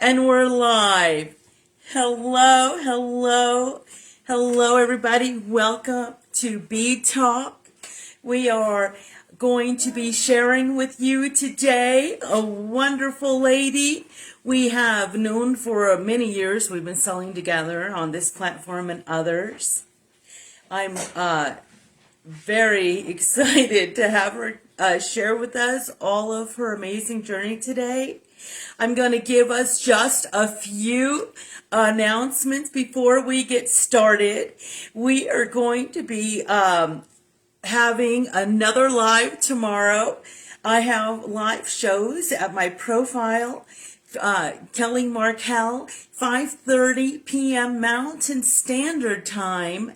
And we're live. Hello, hello, hello, everybody. Welcome to BEAD TALK. We are going to be sharing with you today a wonderful lady we have known for many years. We've been selling together on this platform and others. I'm very excited to have her share with us all of her amazing journey today. I'm going to give us just a few announcements before we get started. We are going to be having another live tomorrow. I have live shows at my profile, Kelly Markell, 5:30 p.m. Mountain Standard Time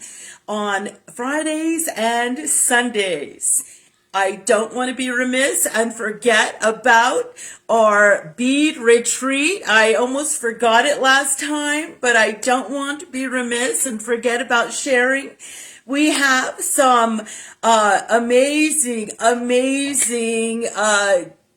on Fridays and Sundays. I don't want to be remiss and forget about our bead retreat. I almost forgot it last time, but I don't want to be remiss and forget about sharing. We have some amazing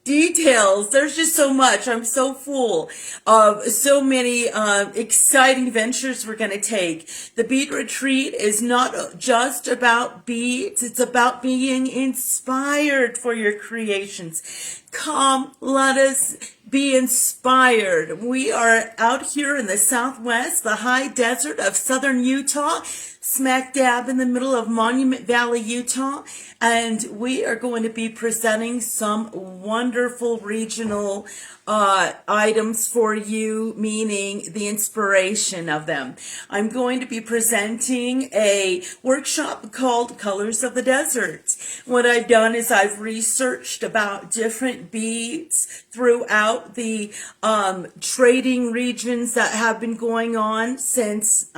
details. There's just so much. I'm so full of so many exciting ventures we're going to take. The bead retreat is not just about beads. It's about being inspired for your creations. Come, let us be inspired. We are out here in the Southwest, the high desert of southern Utah, smack dab in the middle of Monument Valley, Utah, and we are going to be presenting some wonderful regional items for you, meaning the inspiration of them. I'm going to be presenting a workshop called Colors of the Desert. What I've done is I've researched about different beads throughout the trading regions that have been going on since,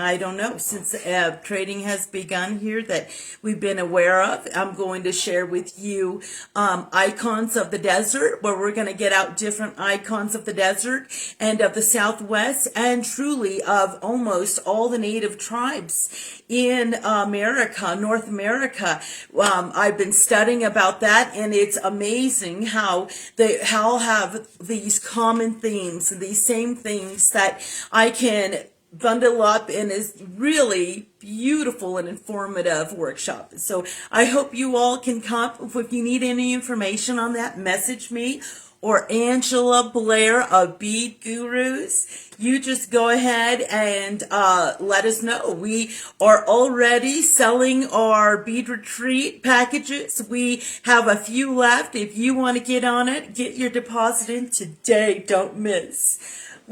since trading has begun here that we've been aware of. I'm going to share with you icons of the desert, where we're going to get out different icons of the desert and of the Southwest, and truly of almost all the native tribes in America, North America. I've been studying about that, and it's amazing how they have these common themes and these same things that I can bundle up in is really beautiful and informative workshop. So I hope you all can come. If you need any information on that, message me or Angela Blair of Bead Gurus. You just go ahead and let us know. We are already selling our bead retreat packages. We have a few left. If you want to get on it, get your deposit in today. Don't miss.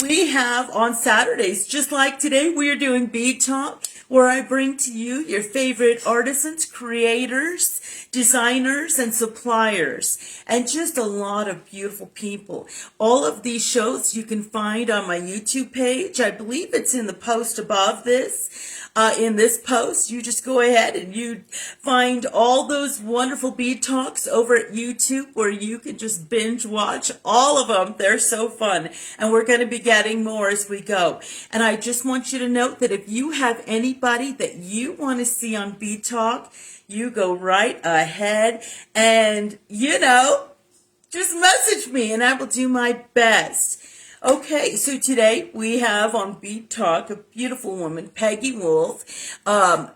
We have on Saturdays, just like today, we are doing Bead Talk, where I bring to you your favorite artisans, creators, designers, and suppliers, and just a lot of beautiful people. All of these shows you can find on my YouTube page. I believe it's in the post above this. In this post, you just go ahead and you find all those wonderful bead talks over at YouTube, where you can just binge watch all of them. They're so fun, and we're going to be getting more as we go. And I just want you to note that if you have anybody that you want to see on Bead Talk, you go right ahead and, just message me and I will do my best. Okay, so today we have on Bead Talk a beautiful woman, Peggy Wolfe.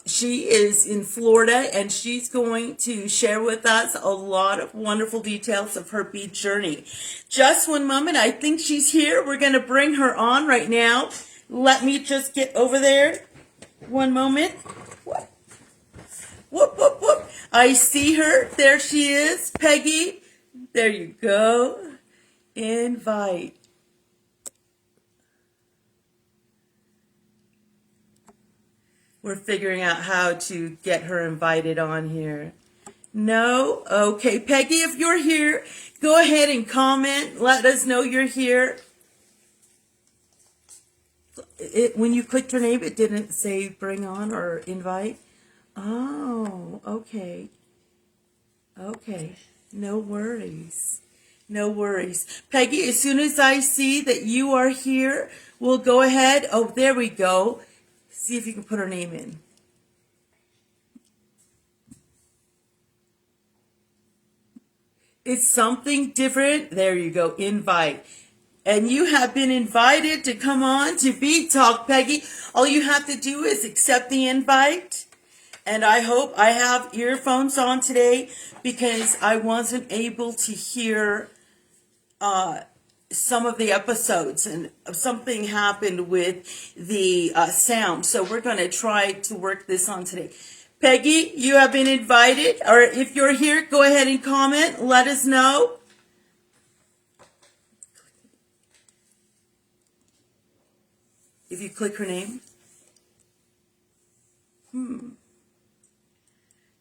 She is in Florida, and she's going to share with us a lot of wonderful details of her bead journey. Just one moment. I think she's here. We're going to bring her on right now. Let me just get over there. One moment. Whoop, whoop, whoop. I see her. There she is. Peggy. There you go. Invite. We're figuring out how to get her invited on here. No? Okay. Peggy, if you're here, go ahead and comment. Let us know you're here. When you clicked her name, it didn't say bring on or invite. Oh, okay. Okay. No worries. No worries. Peggy, as soon as I see that you are here, we'll go ahead. Oh, there we go. See if you can put her name in. It's something different. There you go. Invite. And you have been invited to come on to BEAD Talk, Peggy. All you have to do is accept the invite. And I hope I have earphones on today because I wasn't able to hear some of the episodes, and something happened with the sound. So we're going to try to work this on today. Peggy, you have been invited, or if you're here, go ahead and comment. Let us know. If you click her name.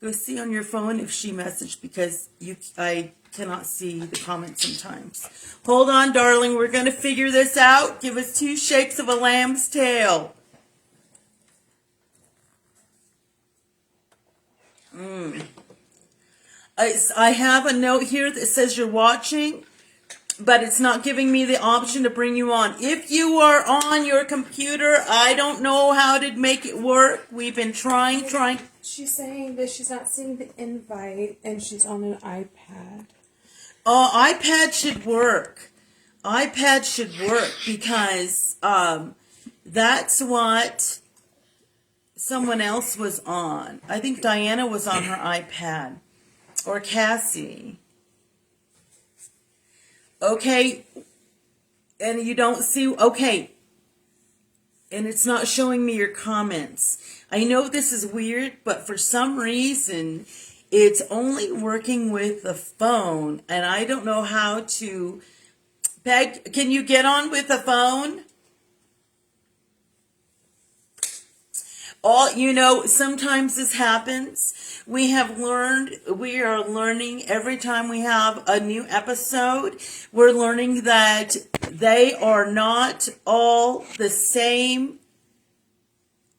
Go see on your phone if she messaged, because I cannot see the comments sometimes. Hold on, darling. We're going to figure this out. Give us 2 shakes of a lamb's tail. I have a note here that says you're watching, but it's not giving me the option to bring you on. If you are on your computer, I don't know how to make it work. We've been trying. She's saying that she's not seeing the invite, and she's on an iPad. Oh, iPad should work. iPad should work because that's what someone else was on. I think Diana was on her iPad, or Cassie. Okay, and you don't see, okay, and it's not showing me your comments. I know this is weird, but for some reason, it's only working with the phone, and I don't know how to. Peg, can you get on with the phone? Sometimes this happens. We are learning every time we have a new episode. We're learning that they are not all the same.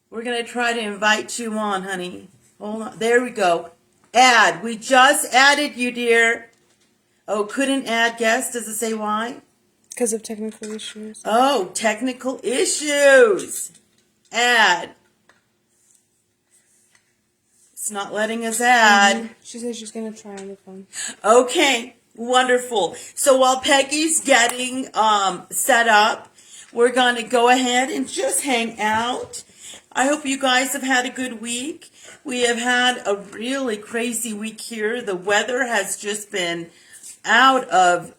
We're going to try to invite you on, honey. Hold on. There we go. Add. We just added you, dear. Oh, couldn't add guest. Does it say why? Because of technical issues. Oh, technical issues. Add. It's not letting us add. She says she's going to try on the phone. Okay, wonderful. So while Peggy's getting set up, we're going to go ahead and just hang out. I hope you guys have had a good week. We have had a really crazy week here. The weather has just been out of,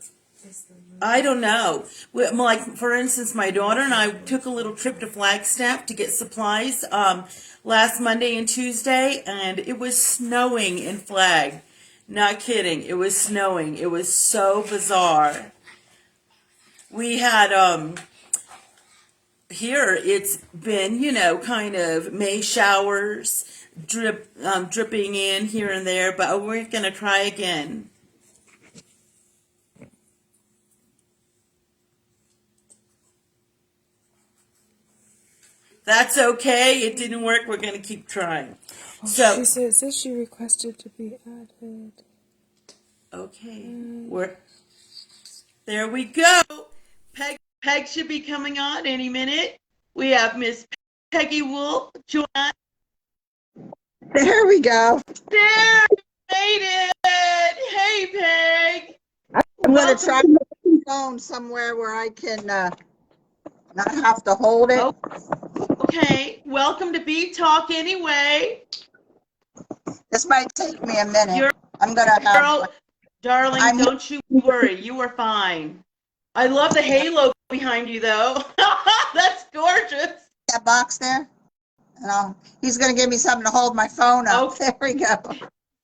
I don't know. Like, for instance, my daughter and I took a little trip to Flagstaff to get supplies last Monday and Tuesday, and it was snowing in Flag. Not kidding. It was snowing. It was so bizarre. We had, here it's been, kind of May showers dripping in here and there, but we're going to try again. That's okay. It didn't work. We're going to keep trying. So she says she requested to be added. Okay. There we go. Peg should be coming on any minute. We have Miss Peggy Wolfe join us. There we go. There, made it. Hey, Peg. I'm going to try to put the phone somewhere where I can not have to hold it. Oh, okay. Welcome to BEAD Talk anyway. This might take me a minute. I'm going to have... Darling, don't you worry. You are fine. I love the halo behind you, though. That's gorgeous. That box there? And he's going to give me something to hold my phone up. Okay. There we go.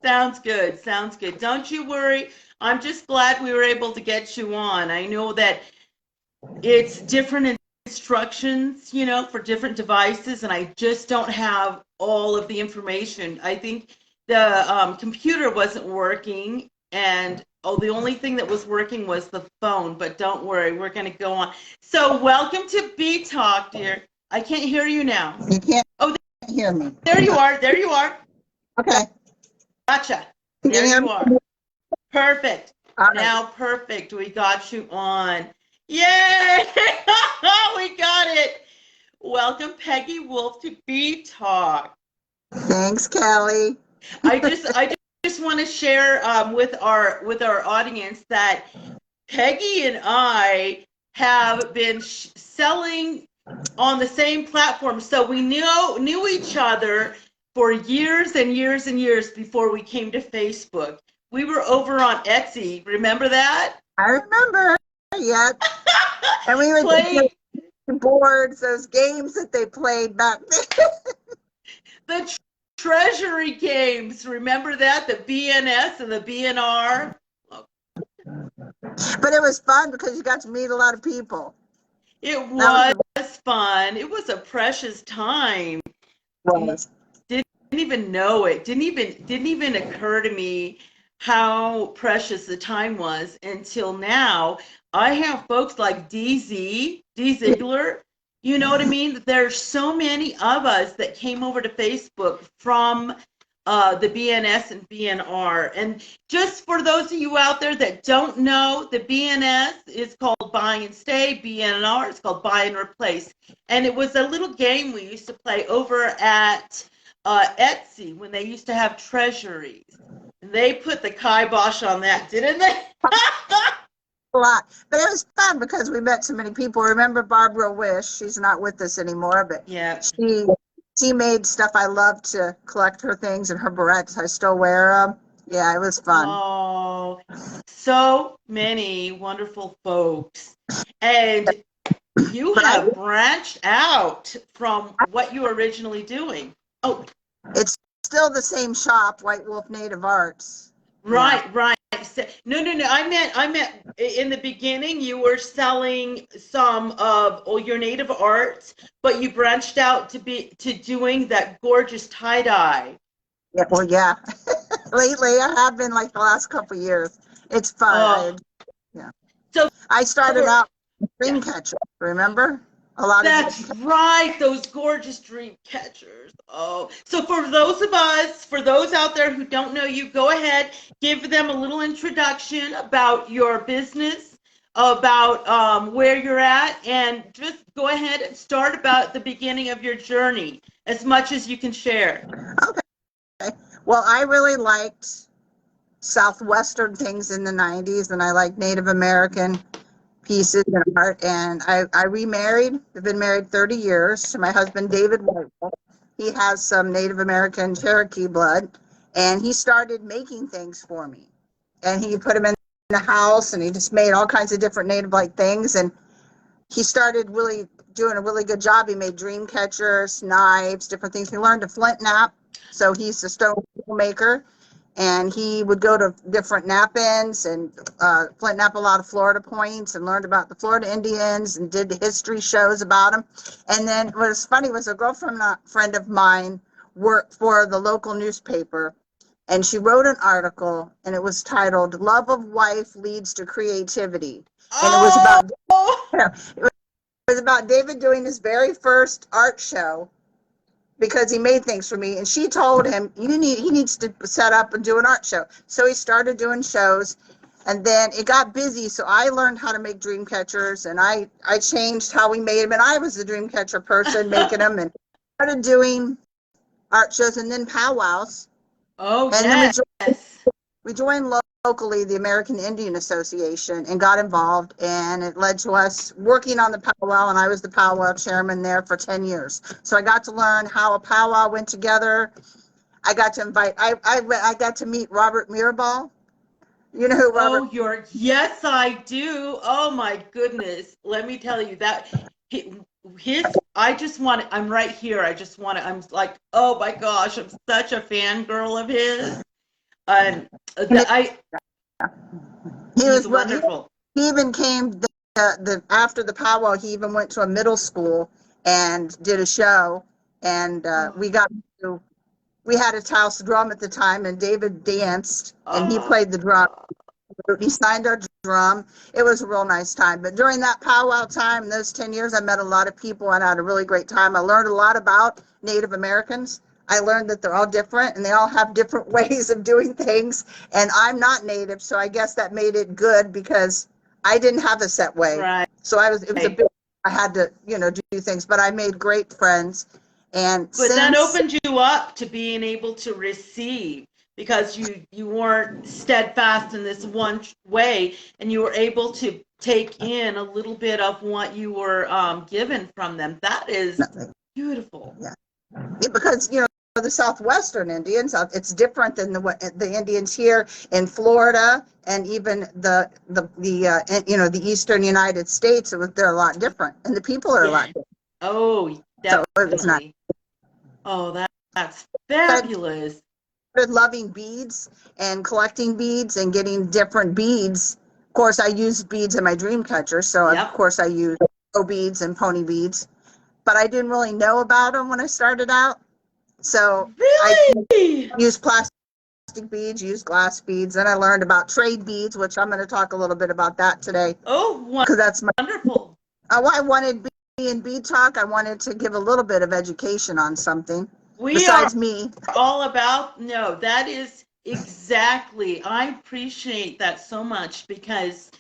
Sounds good. Sounds good. Don't you worry. I'm just glad we were able to get you on. I know that it's different instructions, for different devices, and I just don't have all of the information. I think the computer wasn't working, and the only thing that was working was the phone, but don't worry, we're going to go on. So welcome to BEAD Talk, dear. I can't hear you now. You can't hear me. There you are. There you are. Okay. Gotcha. There you are. Perfect. Right. Now, perfect. We got you on. Yay! We got it. Welcome, Peggy Wolfe, to BEAD Talk. Thanks, Kelly. I just want to share with our audience that Peggy and I have been selling on the same platform. So we knew each other for years and years and years before we came to Facebook. We were over on Etsy. Remember that? I remember. Yeah. And we would play boards, those games that they played back then. The treasury games. Remember that? The BNS and the BNR. But it was fun because you got to meet a lot of people. It was fun. It was a precious time. Was. Didn't even know it. Didn't even occur to me how precious the time was until now. I have folks like D Ziegler. You know what I mean? There's so many of us that came over to Facebook from the BNS and BNR. And just for those of you out there that don't know, the BNS is called Buy and Stay. BNR is called Buy and Replace. And it was a little game we used to play over at Etsy when they used to have treasuries. They put the kibosh on that, didn't they? A lot, but it was fun because we met so many people. Remember Barbara Wish? She's not with us anymore, but yeah, she made stuff. I love to collect her things and her barrettes. I still wear them. Yeah, it was fun. Oh, so many wonderful folks, and you have branched out from what you were originally doing. Oh, it's still the same shop, White Wolf Native Arts. Right, yeah. Right. No. I meant in the beginning you were selling some of your native arts, but you branched out to doing that gorgeous tie-dye. Yeah, well, yeah. Lately, I have been like the last couple of years. It's fun. Yeah. So I started out with dream catchers. Remember? That's right. Those gorgeous dream catchers. Oh, so for those out there who don't know you, go ahead, give them a little introduction about your business, about where you're at, and just go ahead and start about the beginning of your journey, as much as you can share. Okay. Well, I really liked Southwestern things in the 90s, and I like Native American pieces and art, and I remarried. I've been married 30 years to my husband, David White. He has some Native American Cherokee blood, and he started making things for me. And he put them in the house, and he just made all kinds of different Native-like things, and he started really doing a really good job. He made dream catchers, knives, different things. He learned to flint knap, so he's a stone maker. And he would go to different nap-ins and flint knap a lot of Florida points and learned about the Florida Indians and did the history shows about them. And then what was funny was a girlfriend, friend of mine worked for the local newspaper, and she wrote an article, and it was titled "Love of Wife Leads to Creativity." And it was about David doing his very first art show, because he made things for me, and she told him he needs to set up and do an art show. So he started doing shows, and then it got busy. So I learned how to make dream catchers, and I changed how we made them, and I was the dream catcher person making them, and started doing art shows and then powwows. Oh, and yes. Then we joined locally the American Indian Association and got involved, and it led to us working on the powwow, and I was the powwow chairman there for 10 years. So I got to learn how a powwow went together. I got to I got to meet Robert Mirabal. You know who Robert? Yes, I do. Oh my goodness. Let me tell you that I'm right here. I'm like, oh my gosh, I'm such a fangirl of his. He was wonderful. He even came after the powwow. He even went to a middle school and did a show, and we had a house drum at the time, and David danced and he played the drum. He signed our drum. It was a real nice time. But during that powwow time, those 10 years, I met a lot of people and I had a really great time. I learned a lot about Native Americans. I learned that they're all different and they all have different ways of doing things. And I'm not Native, so I guess that made it good because I didn't have a set way. Right. So it was a bit, I had to, do things, but I made great friends. But that opened you up to being able to receive, because you weren't steadfast in this one way, and you were able to take in a little bit of what you were given from them. That is beautiful. Yeah. Because the southwestern Indians, it's different than the Indians here in Florida, and even the eastern United States. They're a lot different, and the people are a lot different. Oh, So it was nice. definitely. Oh, that's fabulous. Started loving beads and collecting beads and getting different beads. Of course, I use beads in my dream catcher, so of Yep. course I use beads and pony beads, but I didn't really know about them when I started out. So I Really? used plastic beads, used glass beads, and I learned about trade beads, which I'm going to talk a little bit about that today, Oh, because that's wonderful. I wanted in BEAD Talk. I wanted to give a little bit of education on something We besides are me. all about, no, that is exactly, I appreciate that so much, because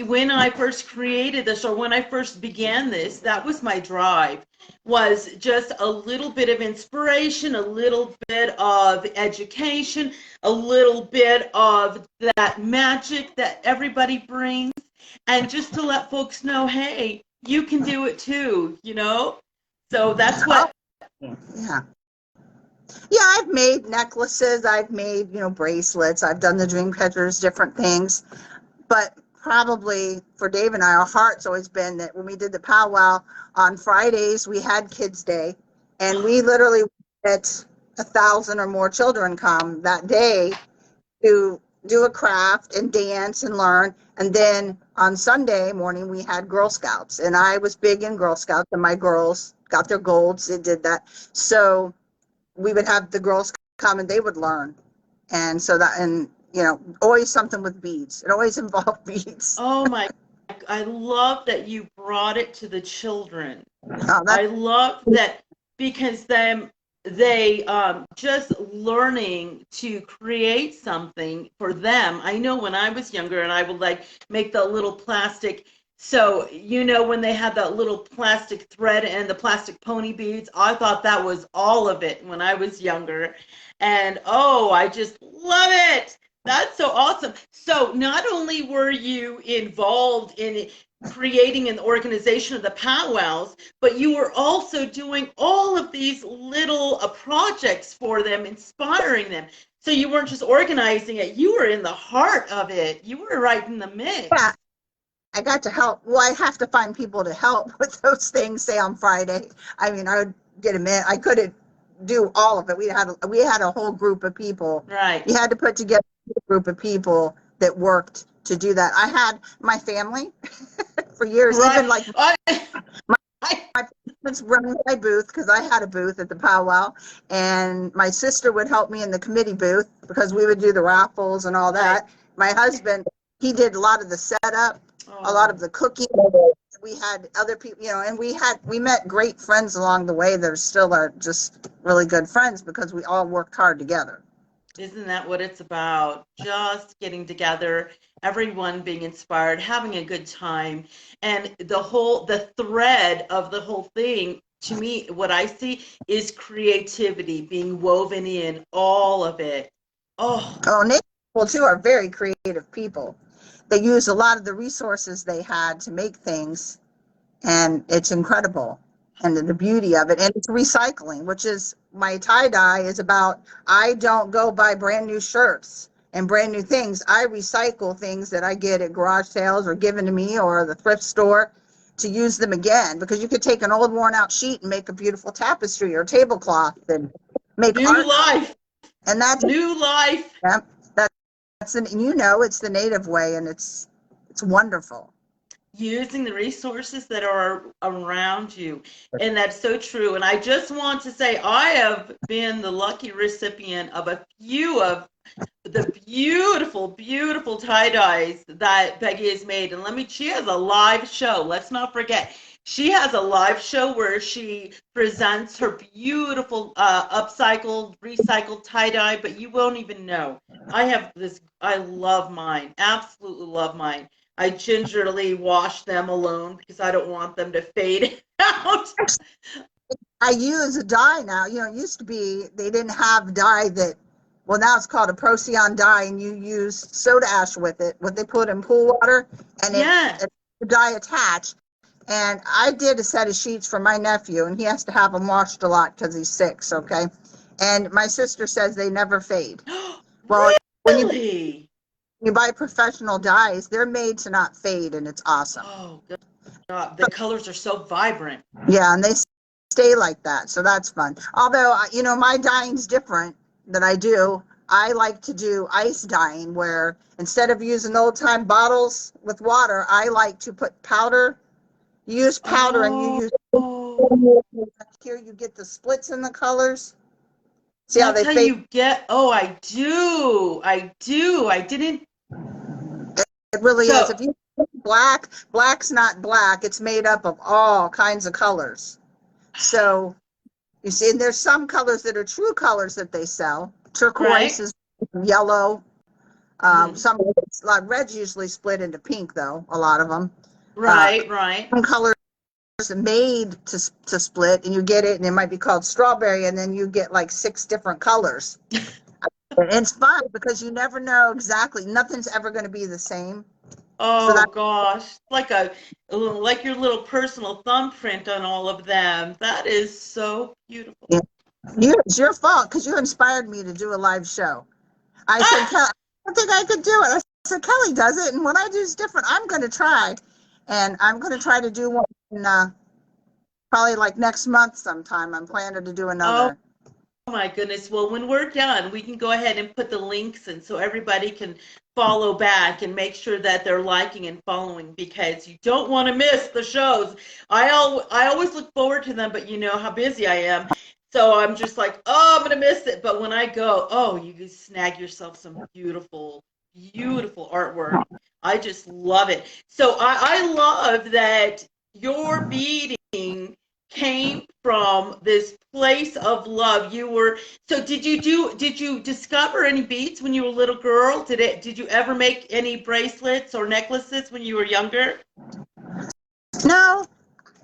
when I first created this, or when I first began this, that was my drive, was just a little bit of inspiration, a little bit of education, a little bit of that magic that everybody brings, and just to let folks know, hey, you can do it too, So that's what. Yeah. Yeah, I've made necklaces, I've made, bracelets, I've done the dream catchers, different things. But probably for Dave and I, our heart's always been that when we did the powwow on Fridays, we had Kids Day, and we literally had 1,000 or more children come that day to do a craft and dance and learn. And then on Sunday morning, we had Girl Scouts, and I was big in Girl Scouts, and my girls got their golds. They did that. So we would have the girls come and they would learn. And so that, and always something with beads. It always involved beads. Oh my, I love that you brought it to the children. Oh, I love that, because they just learning to create something for them. I know when I was younger and I would make the little plastic. So, when they had that little plastic thread and the plastic pony beads, I thought that was all of it when I was younger. And I just love it. That's so awesome. So not only were you involved in creating an organization of the powwows, but you were also doing all of these little projects for them, inspiring them. So you weren't just organizing it, you were in the heart of it. You were right in the mix. Yeah. I got to help. Well, I have to find people to help with those things, say on Friday. I mean, I would get a minute. I couldn't do all of it. We had a whole group of people. Right. You had to put together a group of people that worked to do that. I had my family for years, right. even my parents running my booth, because I had a booth at the powwow, and my sister would help me in the committee booth because we would do the raffles and all that. Right. My husband, he did a lot of the setup. A lot of the cooking. We had other people, and we met great friends along the way that still are just really good friends because we all worked hard together. Isn't that what it's about? Just getting together, everyone being inspired, having a good time, and the thread of the whole thing, to me, what I see is creativity being woven in, all of it. Native people too are very creative people. They use a lot of the resources they had to make things, and it's incredible. And the beauty of it, and it's recycling, which is my tie-dye is about. I don't go buy brand new shirts and brand new things. I recycle things that I get at garage sales or given to me or the thrift store to use them again, because you could take an old worn out sheet and make a beautiful tapestry or tablecloth and make new life. And that's new life. Yeah, it's the native way, and it's wonderful. Using the resources that are around you. And that's so true. And I just want to say, I have been the lucky recipient of a few of the beautiful, beautiful tie-dyes that Peggy has made. And she has a live show. Let's not forget. She has a live show where she presents her beautiful upcycled, recycled tie-dye, but you won't even know. I love mine, absolutely love mine. I gingerly wash them alone because I don't want them to fade out. I use a dye now. It used to be they didn't have dye that, well, now it's called a Procyon dye, and you use soda ash with it, what they put in pool water, and dye attach. And I did a set of sheets for my nephew, and he has to have them washed a lot because he's 6, okay? And my sister says they never fade. Well, when Really? you buy professional dyes, they're made to not fade, and it's awesome. Oh, God. The colors are so vibrant. Yeah, and they stay like that, so that's fun. Although, my dyeing's different that I do. I like to do ice dyeing, where instead of using old-time bottles with water, I like to put powder. You use powder and you use here you get the splits in the colors. See how That's they how fade? you get. Oh, I do. I didn't. It really is. So, If you black's not black. It's made up of all kinds of colors. So you see, and there's some colors that are true colors that they sell. Turquoise right? is yellow. Mhm. Some like red's usually split into pink, though. A lot of them. Right. Some colors are made to split, and you get it, and it might be called strawberry, and then you get like 6 different colors. And it's fun because you never know exactly. Nothing's ever going to be the same. So Oh that gosh, like your little personal thumbprint on all of them. That is so beautiful. yeah, it's your fault because you inspired me to do a live show. I said, Ah! Kelly, I don't think I could do it. I said, Kelly does it, and what I do is different. I'm going to try, and I'm going to try to do one in, probably like next month sometime. I'm planning to do Oh another. my goodness. Well, when we're done, we can go ahead and put the links in so everybody can follow back and make sure that they're liking and following, because you don't want to miss the shows. I always look forward to them, but you know how busy I am. So I'm just like, oh, I'm going to miss it. But when I go, oh, you can snag yourself some beautiful, beautiful artwork. I just love it. So I love that your beading came from this place of love. So did you discover any beads when you were a little girl? Did you ever make any bracelets or necklaces when you were younger? No,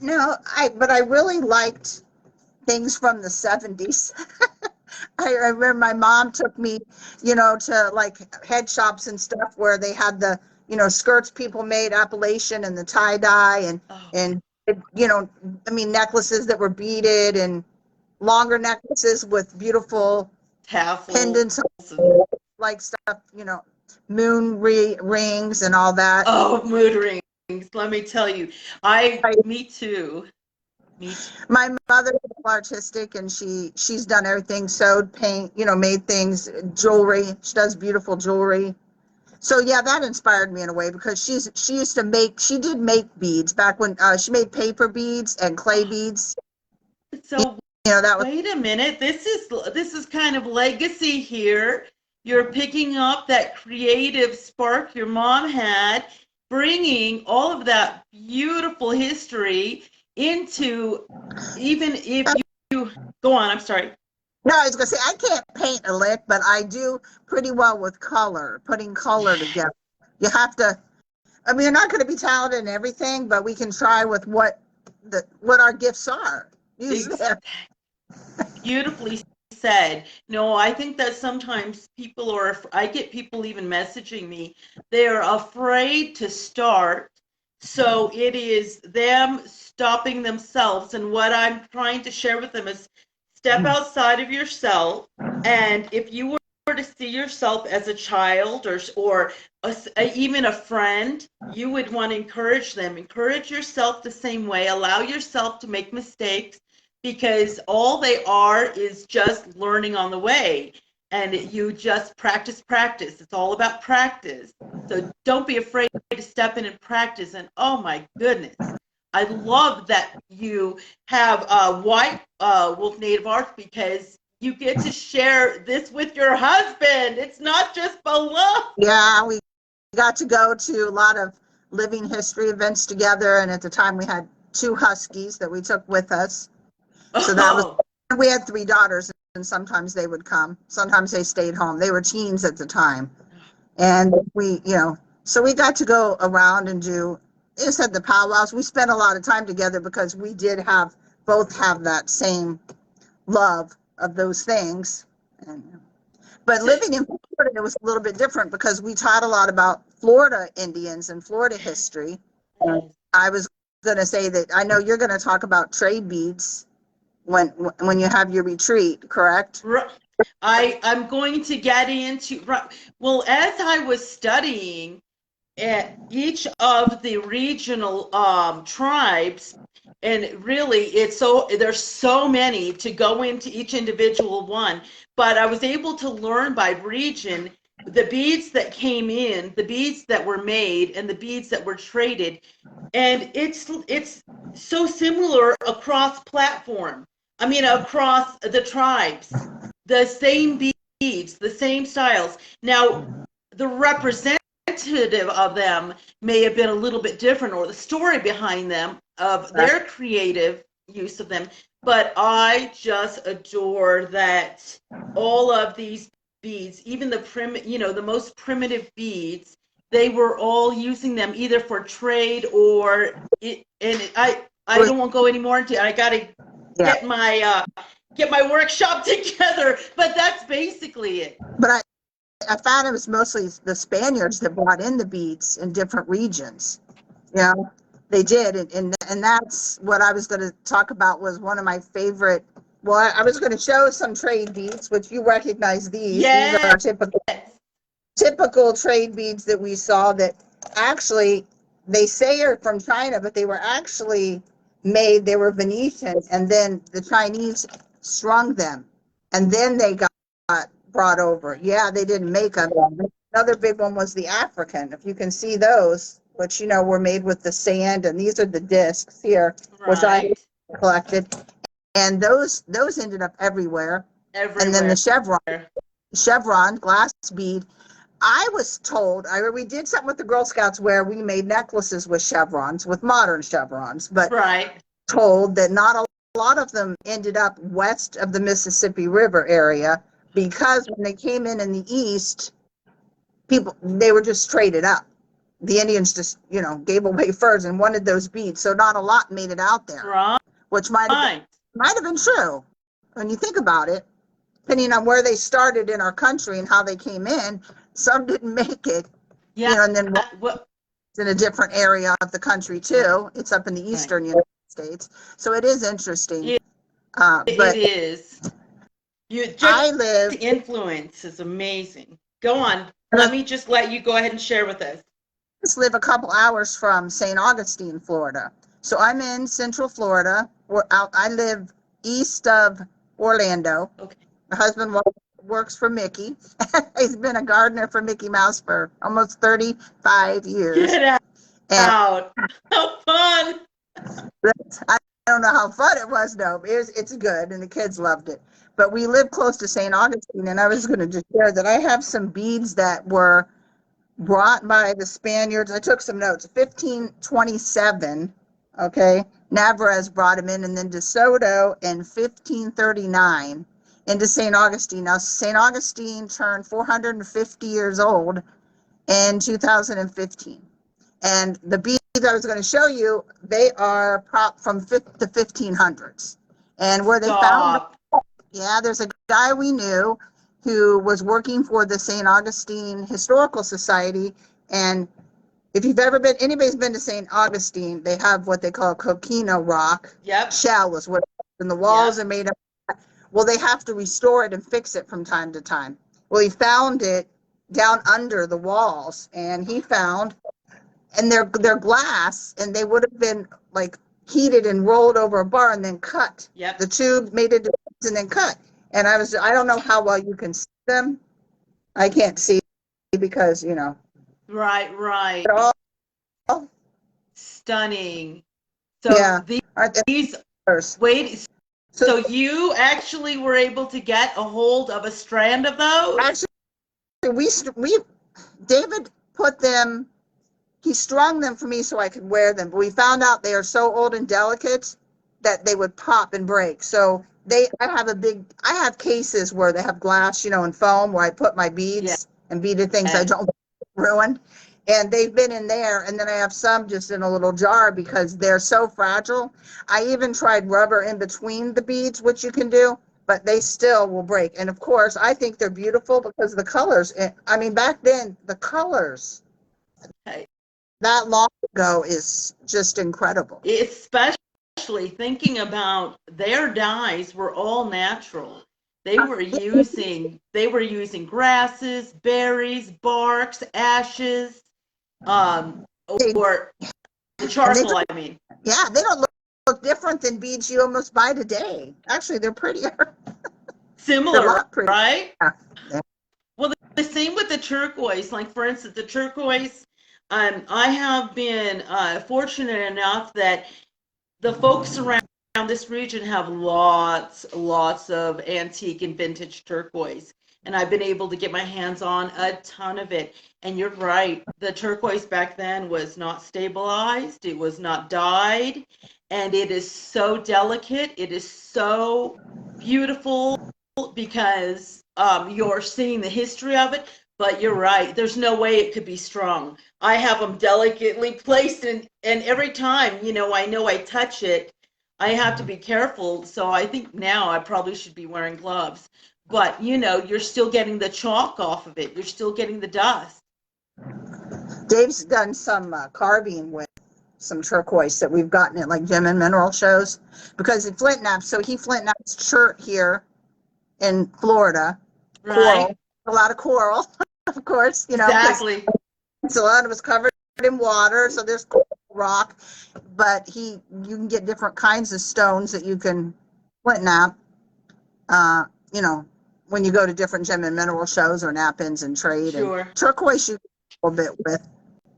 no, but I really liked things from the 70s. I remember my mom took me, to like head shops and stuff where they had the, skirts people made Appalachian and the tie dye Oh, and, necklaces that were beaded and longer necklaces with beautiful tassels pendants, and like stuff, rings and all that. oh, mood rings. Let me tell you. I, Me too. Me too. my mother is artistic and she's done everything, sewed, paint, made things, jewelry. She does beautiful jewelry. So yeah, that inspired me in a way because she did make beads back when she made paper beads and clay beads. So That was wait a minute. This is kind of legacy here. You're picking up that creative spark your mom had, bringing all of that beautiful history into, even if you go on, I'm sorry. no, I was gonna say I can't paint a lick, but I do pretty well with color, putting color together. You have to. I mean, you're not going to be talented in everything, but we can try with what our gifts are. Use them. Beautifully said. No, I think that sometimes I get people even messaging me, they're afraid to start. So it is them stopping themselves. And what I'm trying to share with them is step outside of yourself. And if you were to see yourself as a child or even a friend, you would want to encourage them. Encourage yourself the same way. Allow yourself to make mistakes, because all they are is just learning on the way. And you just practice. It's all about practice. So don't be afraid to step in and practice. And oh my goodness, I love that you have White Wolf Native Arts, because you get to share this with your husband. It's not just beloved. Yeah, we got to go to a lot of living history events together, and at the time we had 2 huskies that we took with us. So that was. Oh, We had 3 daughters, and sometimes they would come. Sometimes they stayed home. They were teens at the time, and so we got to go around and do. It said the powwows. We spent a lot of time together because we did both have that same love of those things. But so, living in Florida, it was a little bit different because we taught a lot about Florida Indians and Florida history. I was going to say that I know you're going to talk about trade beads when you have your retreat, correct? I'm going to get into, well, as I was studying at each of the regional tribes, and really there's so many to go into each individual one, but I was able to learn by region the beads that came in, the beads that were made, and the beads that were traded. And it's so similar across platform. I mean, across the tribes, the same beads, the same styles. Now, the representative of them may have been a little bit different, or the story behind them of their creative use of them. But I just adore that all of these beads, even the most primitive beads, they were all using them either for trade or I don't want to go any more into it. I got to get my workshop together, but that's basically it. But I found it was mostly the Spaniards that brought in the beads in different regions. You know, they did, and that's what I was going to talk about. Was one of my favorite. Well, I was going to show some trade beads, which you recognize these. Yes. These are typical trade beads that we saw that actually they say are from China, but they were actually made, they were Venetian, and then the Chinese strung them, and then they got brought over. Yeah, they didn't make them. Another big one was the African. If you can see those, which, were made with the sand, and these are the discs here, which I collected. And those ended up everywhere. And then the chevron glass bead. I was told, we did something with the Girl Scouts where we made necklaces with chevrons, with modern chevrons, but told that not a lot of them ended up west of the Mississippi River area, because when they came in the east, they were just traded up. The Indians just, gave away furs and wanted those beads. So not a lot made it out there, which might have been true when you think about it. Depending on where they started in our country and how they came in, some didn't make it. Yeah. And then it's in a different area of the country too. It's up in the eastern United States. So it is interesting. But it is. The influence is amazing. Go on. Let me just let you go ahead and share with us. I just live a couple hours from St. Augustine, Florida. So I'm in Central Florida. I live east of Orlando. Okay. My husband works for Mickey. He's been a gardener for Mickey Mouse for almost 35 years. Get out. How fun. I don't know how fun it was, though. It's good, and the kids loved it. But we live close to St. Augustine, and I was going to just share that I have some beads that were brought by the Spaniards. I took some notes. 1527, okay? Navarez brought them in, and then De Soto in 1539 into St. Augustine. Now, St. Augustine turned 450 years old in 2015. And the beads I was going to show you, they are from the 1500s. And where they found them, there's a guy we knew who was working for the St. Augustine Historical Society. And if anybody's been to St. Augustine, they have what they call coquina rock. Shell is what, and the walls are made of. Well, they have to restore it and fix it from time to time. Well, he found it down under the walls, and he found, and they're glass, and they would have been like heated and rolled over a bar and then cut. The tube made it and then cut. And I don't know how well you can see them. I can't see because, Right. Stunning. So these So you actually were able to get a hold of a strand of those? Actually, David put them, he strung them for me so I could wear them, but we found out they are so old and delicate that they would pop and break. So I have cases where they have glass, and foam where I put my beads and beaded things I don't ruin. And they've been in there, and then I have some just in a little jar because they're so fragile. I even tried rubber in between the beads, which you can do, but they still will break. And of course, I think they're beautiful because the colors, back then, the colors. that long ago is just incredible. Especially thinking about their dyes were all natural. They were using grasses, berries, barks, ashes, um, They, or and they charcoal, don't, I mean. yeah, they don't look different than beads you almost buy today. Actually, they're prettier. They're a Similar, lot prettier. right? Yeah. Yeah. Well, the same with the turquoise. Like, for instance, the turquoise, I have been fortunate enough that the folks around this region have lots of antique and vintage turquoise. And I've been able to get my hands on a ton of it. And you're right, the turquoise back then was not stabilized, it was not dyed, and it is so delicate, it is so beautiful because you're seeing the history of it. But you're right, there's no way it could be strung. I have them delicately placed, and every time, I know I touch it, I have to be careful. So I think now I probably should be wearing gloves. But you're still getting the chalk off of it. You're still getting the dust. Dave's done some carving with some turquoise that we've gotten at like gem and mineral shows because in Flint Knapp, so he Flint Knapp's shirt here in Florida, Right? coral, a lot of coral, of course, because Exactly. a lot of it's covered in water, so there's coral rock, but you can get different kinds of stones that you can Flint Knapp, you know, when you go to different gem and mineral shows or Knapp-ins and trade, and Sure. turquoise you a little bit with.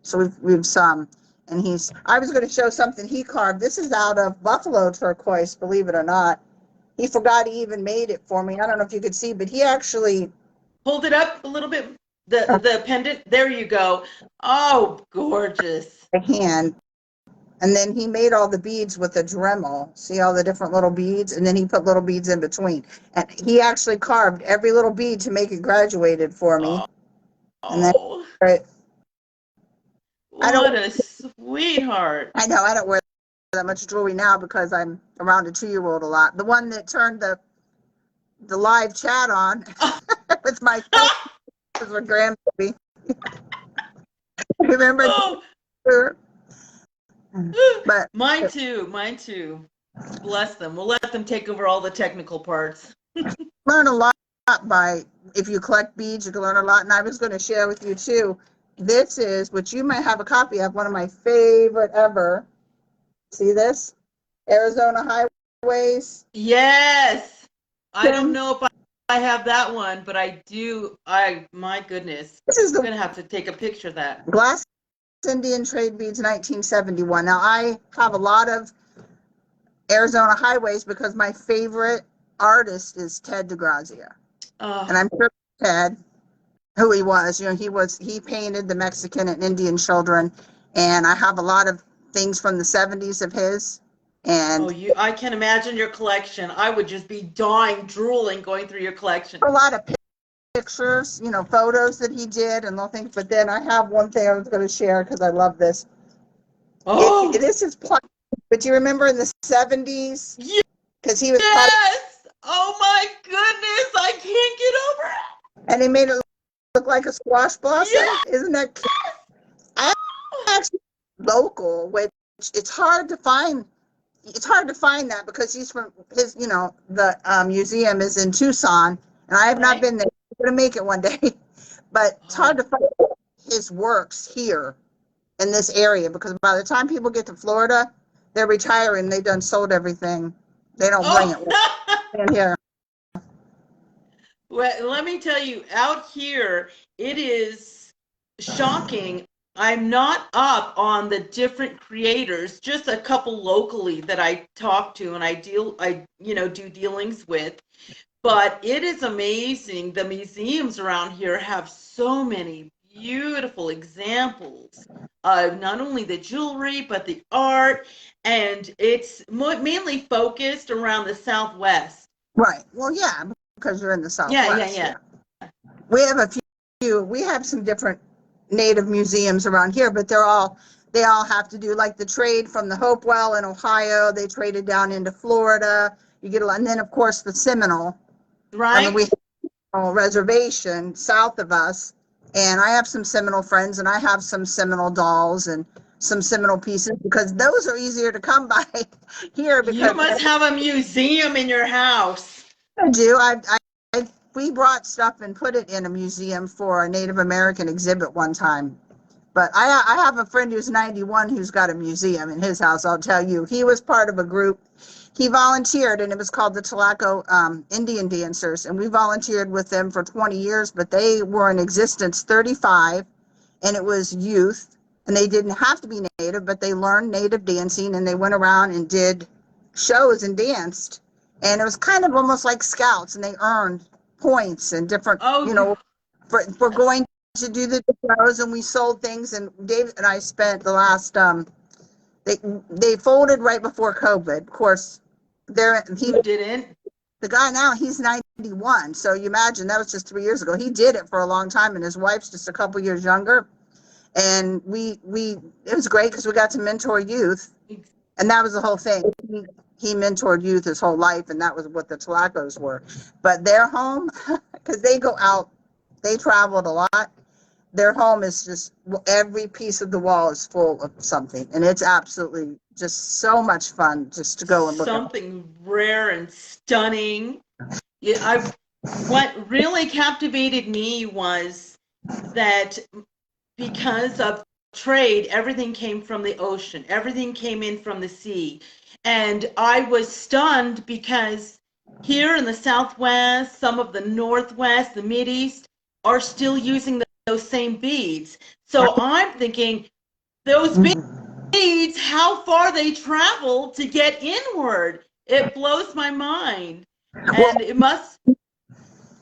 So we've some, and I was going to show something he carved. This is out of buffalo turquoise, believe it or not. He forgot he even made it for me. I don't know if you could see, but he actually Hold it up a little bit. The pendant. There you go. Oh, gorgeous. a hand, and then he made all the beads with a Dremel. See all the different little beads, and then he put little beads in between. And he actually carved every little bead to make it graduated for me. And then Oh, I don't, what a sweetheart. I know I don't wear that much jewelry now because I'm around a 2-year-old a lot. The one that turned the live chat on with my phone was my grandbaby. Remember? Oh, But mine too. Bless them. We'll let them take over all the technical parts. learn a lot by, if you collect beads, you can learn a lot. And I was going to share with you too. This is, which you might have a copy of, one of my favorite ever. See this? Arizona Highways. Yes. I don't know if I have that one, but I do. My goodness. This is I'm the going to have to take a picture of that. Glass Indian Trade Beads 1971. Now I have a lot of Arizona Highways because my favorite artist is Ted DeGrazia. And I'm sure Ted, who he was, he painted the Mexican and Indian children. And I have a lot of things from the 70s of his. And I can imagine your collection. I would just be dying, drooling, going through your collection. a lot of pictures, photos that he did and little things. But then I have one thing I was going to share because I love this. Oh, This is plastic, but you remember in the 70s? Because he was yes. Oh my goodness, I can't get over it. and he made it look like a squash blossom. Yes. Isn't that cute? I'm actually local, which it's hard to find. It's hard to find that because he's from the museum is in Tucson, and I have not been there. I'm going to make it one day, but it's hard to find his works here in this area because by the time people get to Florida, they're retiring. They've done sold everything. They don't bring it in here. Well, let me tell you, out here, it is shocking. I'm not up on the different creators, just a couple locally that I talk to and I do dealings with. But it is amazing. The museums around here have so many beautiful examples of not only the jewelry, but the art. And it's mainly focused around the Southwest. Right. Well, yeah, because you're in the Southwest. Yeah. We have we have some different Native museums around here, but they all have to do like the trade from the Hopewell in Ohio. They traded down into Florida. You get and then of course the Seminole. Right. We have a reservation south of us And I have some Seminole friends, and I have some Seminole dolls and some Seminole pieces because those are easier to come by here You because must have a museum in your house. I do. We brought stuff and put it in a museum for a Native American exhibit one time. But I have a friend who's 91 who's got a museum in his house. I'll tell you, he was part of a group. He volunteered, and it was called the Tlaco Indian Dancers, and we volunteered with them for 20 years. But they were in existence 35, and it was youth, and they didn't have to be Native, but they learned Native dancing, and they went around and did shows and danced, and it was kind of almost like scouts, and they earned points and different, Oh, for going to do the shows, and we sold things, and Dave and I spent the last they folded right before COVID. Of course, you didn't? the guy now, he's 91, so you imagine that was just 3 years ago. He did it for a long time, and his wife's just a couple years younger, and we it was great because we got to mentor youth, and that was the whole thing. He mentored youth his whole life, and that was what the Tlacos were. But their home, because they go out, they traveled a lot. Their home is just, every piece of the wall is full of something, and it's absolutely just so much fun just to go and look at. Something rare and stunning. Yeah, what really captivated me was that because of trade, everything came from the ocean, everything came in from the sea. And I was stunned because here in the Southwest, some of the Northwest, the Mideast are still using those same beads. So I'm thinking, those beads, how far they travel to get inward. It blows my mind. And it must.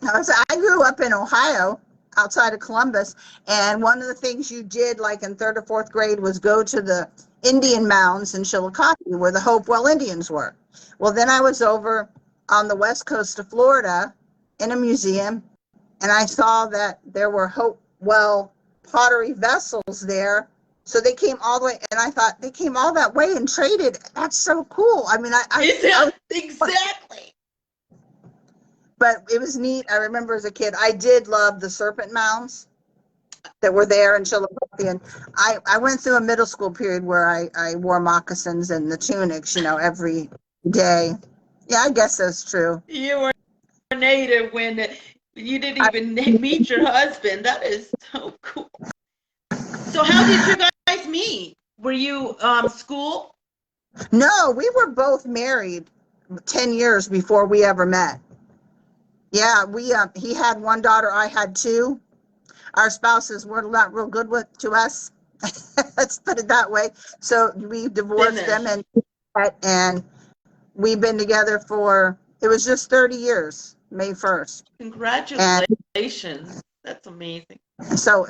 I grew up in Ohio, outside of Columbus, and one of the things you did, like in third or fourth grade, was go to the Indian mounds in Chillicothe, where the Hopewell Indians were. Well, then I was over on the west coast of Florida in a museum, and I saw that there were Hopewell pottery vessels there. So they came all the way, and I thought, they came all that way and traded. That's so cool. I mean, Exactly. But it was neat. I remember as a kid, I did love the serpent mounds that were there in Chillicothe. And I went through a middle school period where I wore moccasins and the tunics, every day. Yeah, I guess that's true. You were Native when you didn't even meet your husband. That is so cool. So how did you guys meet? Were you school? No, we were both married 10 years before we ever met. Yeah, he had one daughter, I had two. Our spouses were not real good to us. Let's put it that way. So we divorced them, and we've been together it was just 30 years, May 1st. Congratulations. That's amazing. So,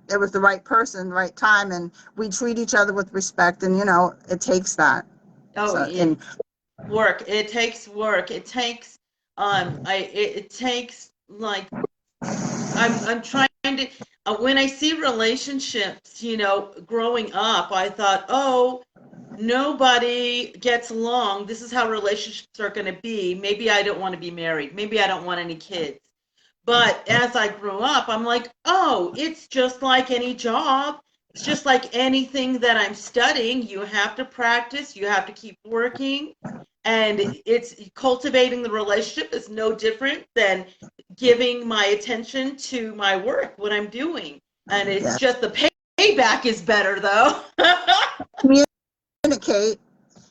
it was the right person, the right time, and we treat each other with respect, and, it takes that. Oh, so, yeah. Work. It takes work. It takes, it takes, like, I'm trying to, when I see relationships, growing up, I thought, oh, nobody gets along. This is how relationships are going to be. Maybe I don't want to be married. Maybe I don't want any kids. But as I grew up, I'm like, oh, it's just like any job. It's just like anything that I'm studying. You have to practice. You have to keep working. And it's cultivating the relationship is no different than giving my attention to my work, what I'm doing. And it's just the payback is better, though. Communicate.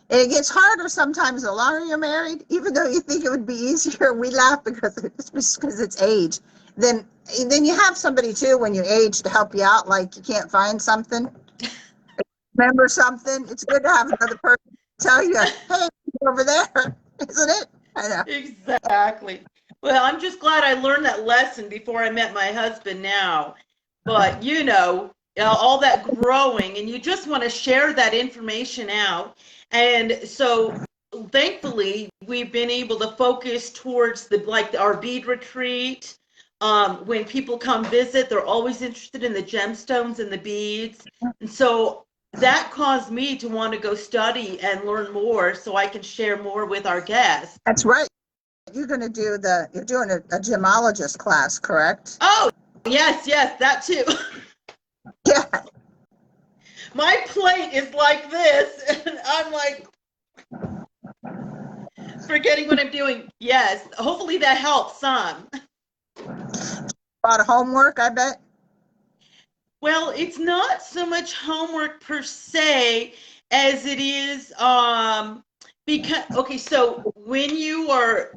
It gets harder sometimes the longer you're married, even though you think it would be easier. We laugh because it's age. Then you have somebody too when you age to help you out, like you can't find something, remember something. It's good to have another person tell you, hey, over there, isn't it? I know. Exactly. Well, I'm just glad I learned that lesson before I met my husband now. But, all that growing, and you just want to share that information out. And so thankfully, we've been able to focus towards our bead retreat. When people come visit, they're always interested in the gemstones and the beads. And so that caused me to want to go study and learn more so I can share more with our guests. That's right. You're doing a gemologist class, correct? Oh, yes, that too. Yeah. My plate is like this, and I'm like forgetting what I'm doing. Yes, hopefully that helps some. A lot of homework, I bet. Well, it's not so much homework per se as it is because okay, so when you are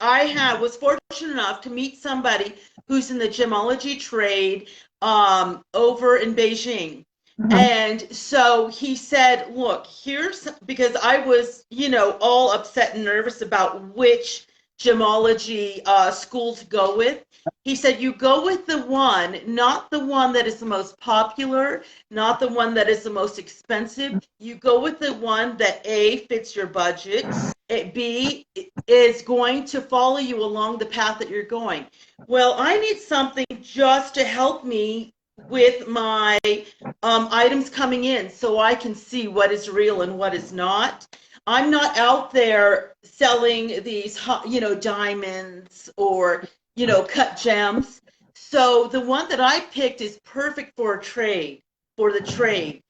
was fortunate enough to meet somebody who's in the gemology trade over in Beijing. Mhm. And so he said, look, here's because I was, all upset and nervous about which gemology school to go with. He said, you go with the one, not the one that is the most popular, not the one that is the most expensive. You go with the one that A, fits your budget, B, is going to follow you along the path that you're going. Well, I need something just to help me with my items coming in so I can see what is real and what is not. I'm not out there selling these, diamonds or, cut gems. So the one that I picked is perfect for the trade.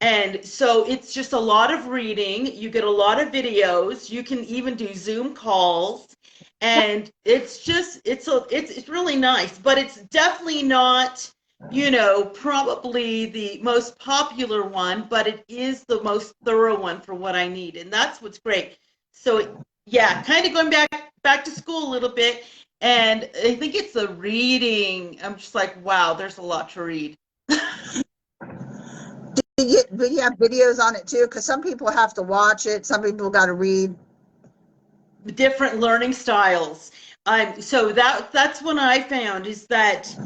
And so it's just a lot of reading. You get a lot of videos. You can even do Zoom calls. And it's really nice, but it's definitely not, probably the most popular one, but it is the most thorough one for what I need. And that's what's great. So yeah, kind of going back to school a little bit. And I think it's the reading. I'm just like, wow, there's a lot to read. Do you have videos on it too? Because some people have to watch it. Some people got to read. Different learning styles. So that's what I found is that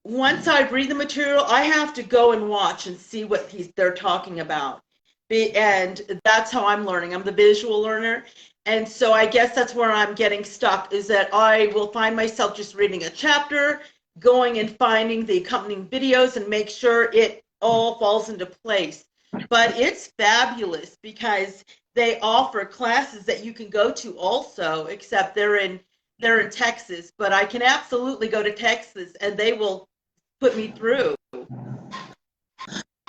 once I read the material, I have to go and watch and see what they're talking about. And that's how I'm learning. I'm the visual learner. And so I guess that's where I'm getting stuck is that I will find myself just reading a chapter, going and finding the accompanying videos and make sure it all falls into place. But it's fabulous because they offer classes that you can go to also, except they're in Texas, but I can absolutely go to Texas and they will put me through. Well,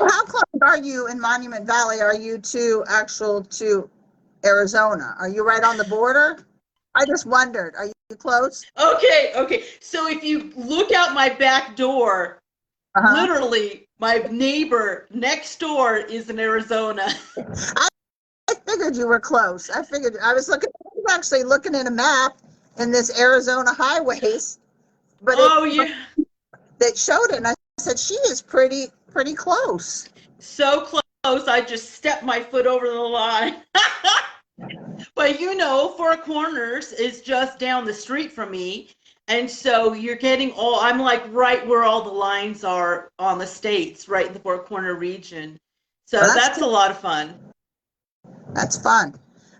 how close are you in Monument Valley? Are you to Arizona? Are you right on the border? I just wondered. Are you close? Okay. So if you look out my back door, Uh-huh. literally my neighbor next door is in Arizona. I figured you were close. I figured I was actually looking at a map in this Arizona highways, but Oh yeah. that showed it, and I said she is pretty close. So close, I just stepped my foot over the line. But Four Corners is just down the street from me. And so you're getting I'm like right where all the lines are on the states, right in the Four Corner region. So Well, that's a lot of fun. That's fun.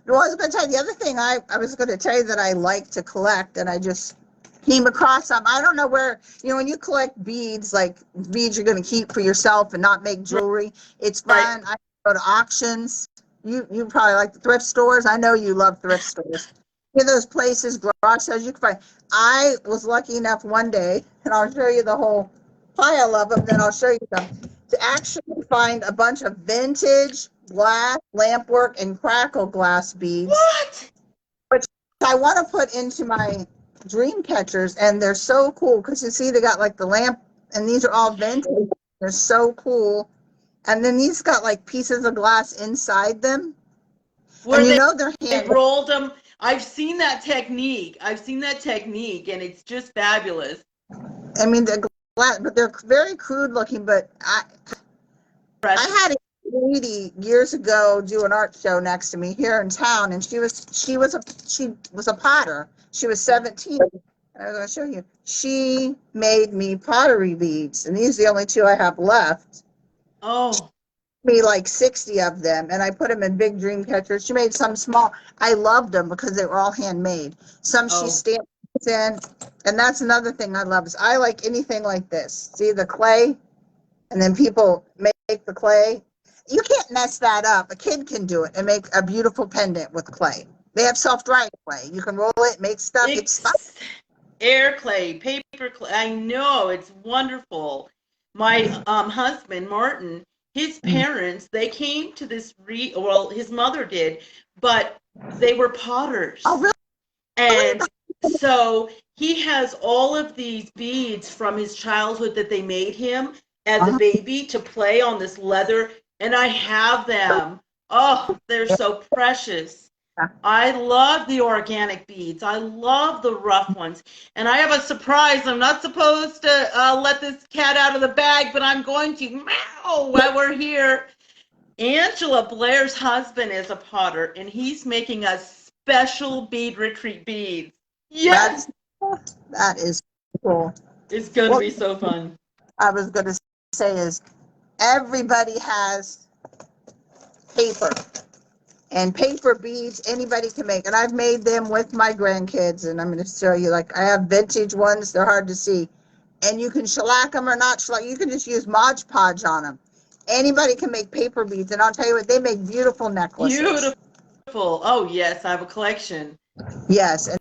Well, I was going to tell you the other thing I was going to tell you that I like to collect, and I just came across some. I don't know where, when you collect beads, like beads you're going to keep for yourself and not make jewelry, it's fun. Right. I go to auctions. You probably like the thrift stores. I know you love thrift stores. In those places, garage sales, you can find. I was lucky enough one day, and I'll show you the whole pile of them, then I'll show you some, to actually find a bunch of vintage glass, lampwork, and crackle glass beads. What? Which I want to put into my dream catchers, and they're so cool because you see they got like the lamp, and these are all vintage. They're so cool. And then these got like pieces of glass inside them. Where and they they're rolled them. I've seen that technique, and it's just fabulous. I mean, they're glass, but they're very crude looking. But I had a lady years ago do an art show next to me here in town, and she was a potter. She was 17. And I was going to show you. She made me pottery beads, and these are the only two I have left. Oh. Me like 60 of them, and I put them in big dream catchers. She made some small. I loved them because they were all handmade. Some she stamped in, and that's another thing I love is I like anything like this. See the clay, and then people make the clay. You can't mess that up. A kid can do it and make a beautiful pendant with clay. They have self-drying clay. You can roll it, make stuff. It's fun. air clay, paper clay. I know, it's wonderful. My husband, Martin, his parents, they came to this well, his mother did, but they were potters. Oh, really? And so he has all of these beads from his childhood that they made him as a baby to play on this leather, and I have them. Oh, they're so precious. I love the organic beads. I love the rough ones. And I have a surprise. I'm not supposed to let this cat out of the bag, but I'm going to meow while we're here. Angela Blair's husband is a potter, and he's making us special bead retreat beads. Yes! That is cool. It's going to be so fun. I was going to say is everybody has paper. And paper beads, anybody can make. And I've made them with my grandkids. And I'm going to show you, like, I have vintage ones. They're hard to see. And you can shellac them or not shellac. You can just use Mod Podge on them. Anybody can make paper beads. And I'll tell you what, they make beautiful necklaces. Beautiful. Oh, yes. I have a collection. Yes. And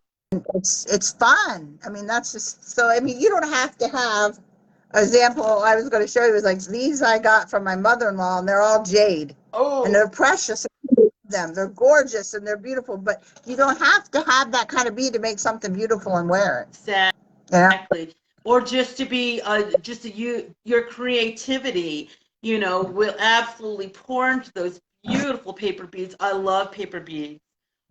it's fun. I mean, that's just, so, I mean, you don't have to have, example I was going to show you was like, these I got from my mother-in-law, and they're all jade. Oh. And they're precious. They're gorgeous and they're beautiful, but you don't have to have that kind of bead to make something beautiful and wear it. Exactly. Yeah. Or just to be your creativity, will absolutely pour into those beautiful paper beads. I love paper beads.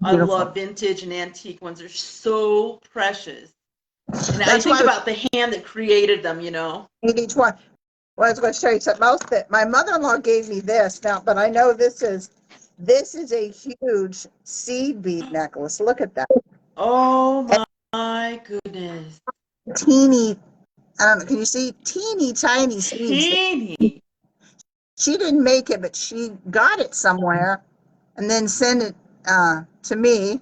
Beautiful. I love vintage and antique ones. They're so precious. And I think about the hand that created them, Each one. Well, I was going to show you something else that my mother-in-law gave me this now, but I know this is a huge seed bead necklace. Look at that. Oh my goodness. Teeny, I don't know, can you see? Teeny tiny seeds. Teeny. She didn't make it, but she got it somewhere and then sent it to me.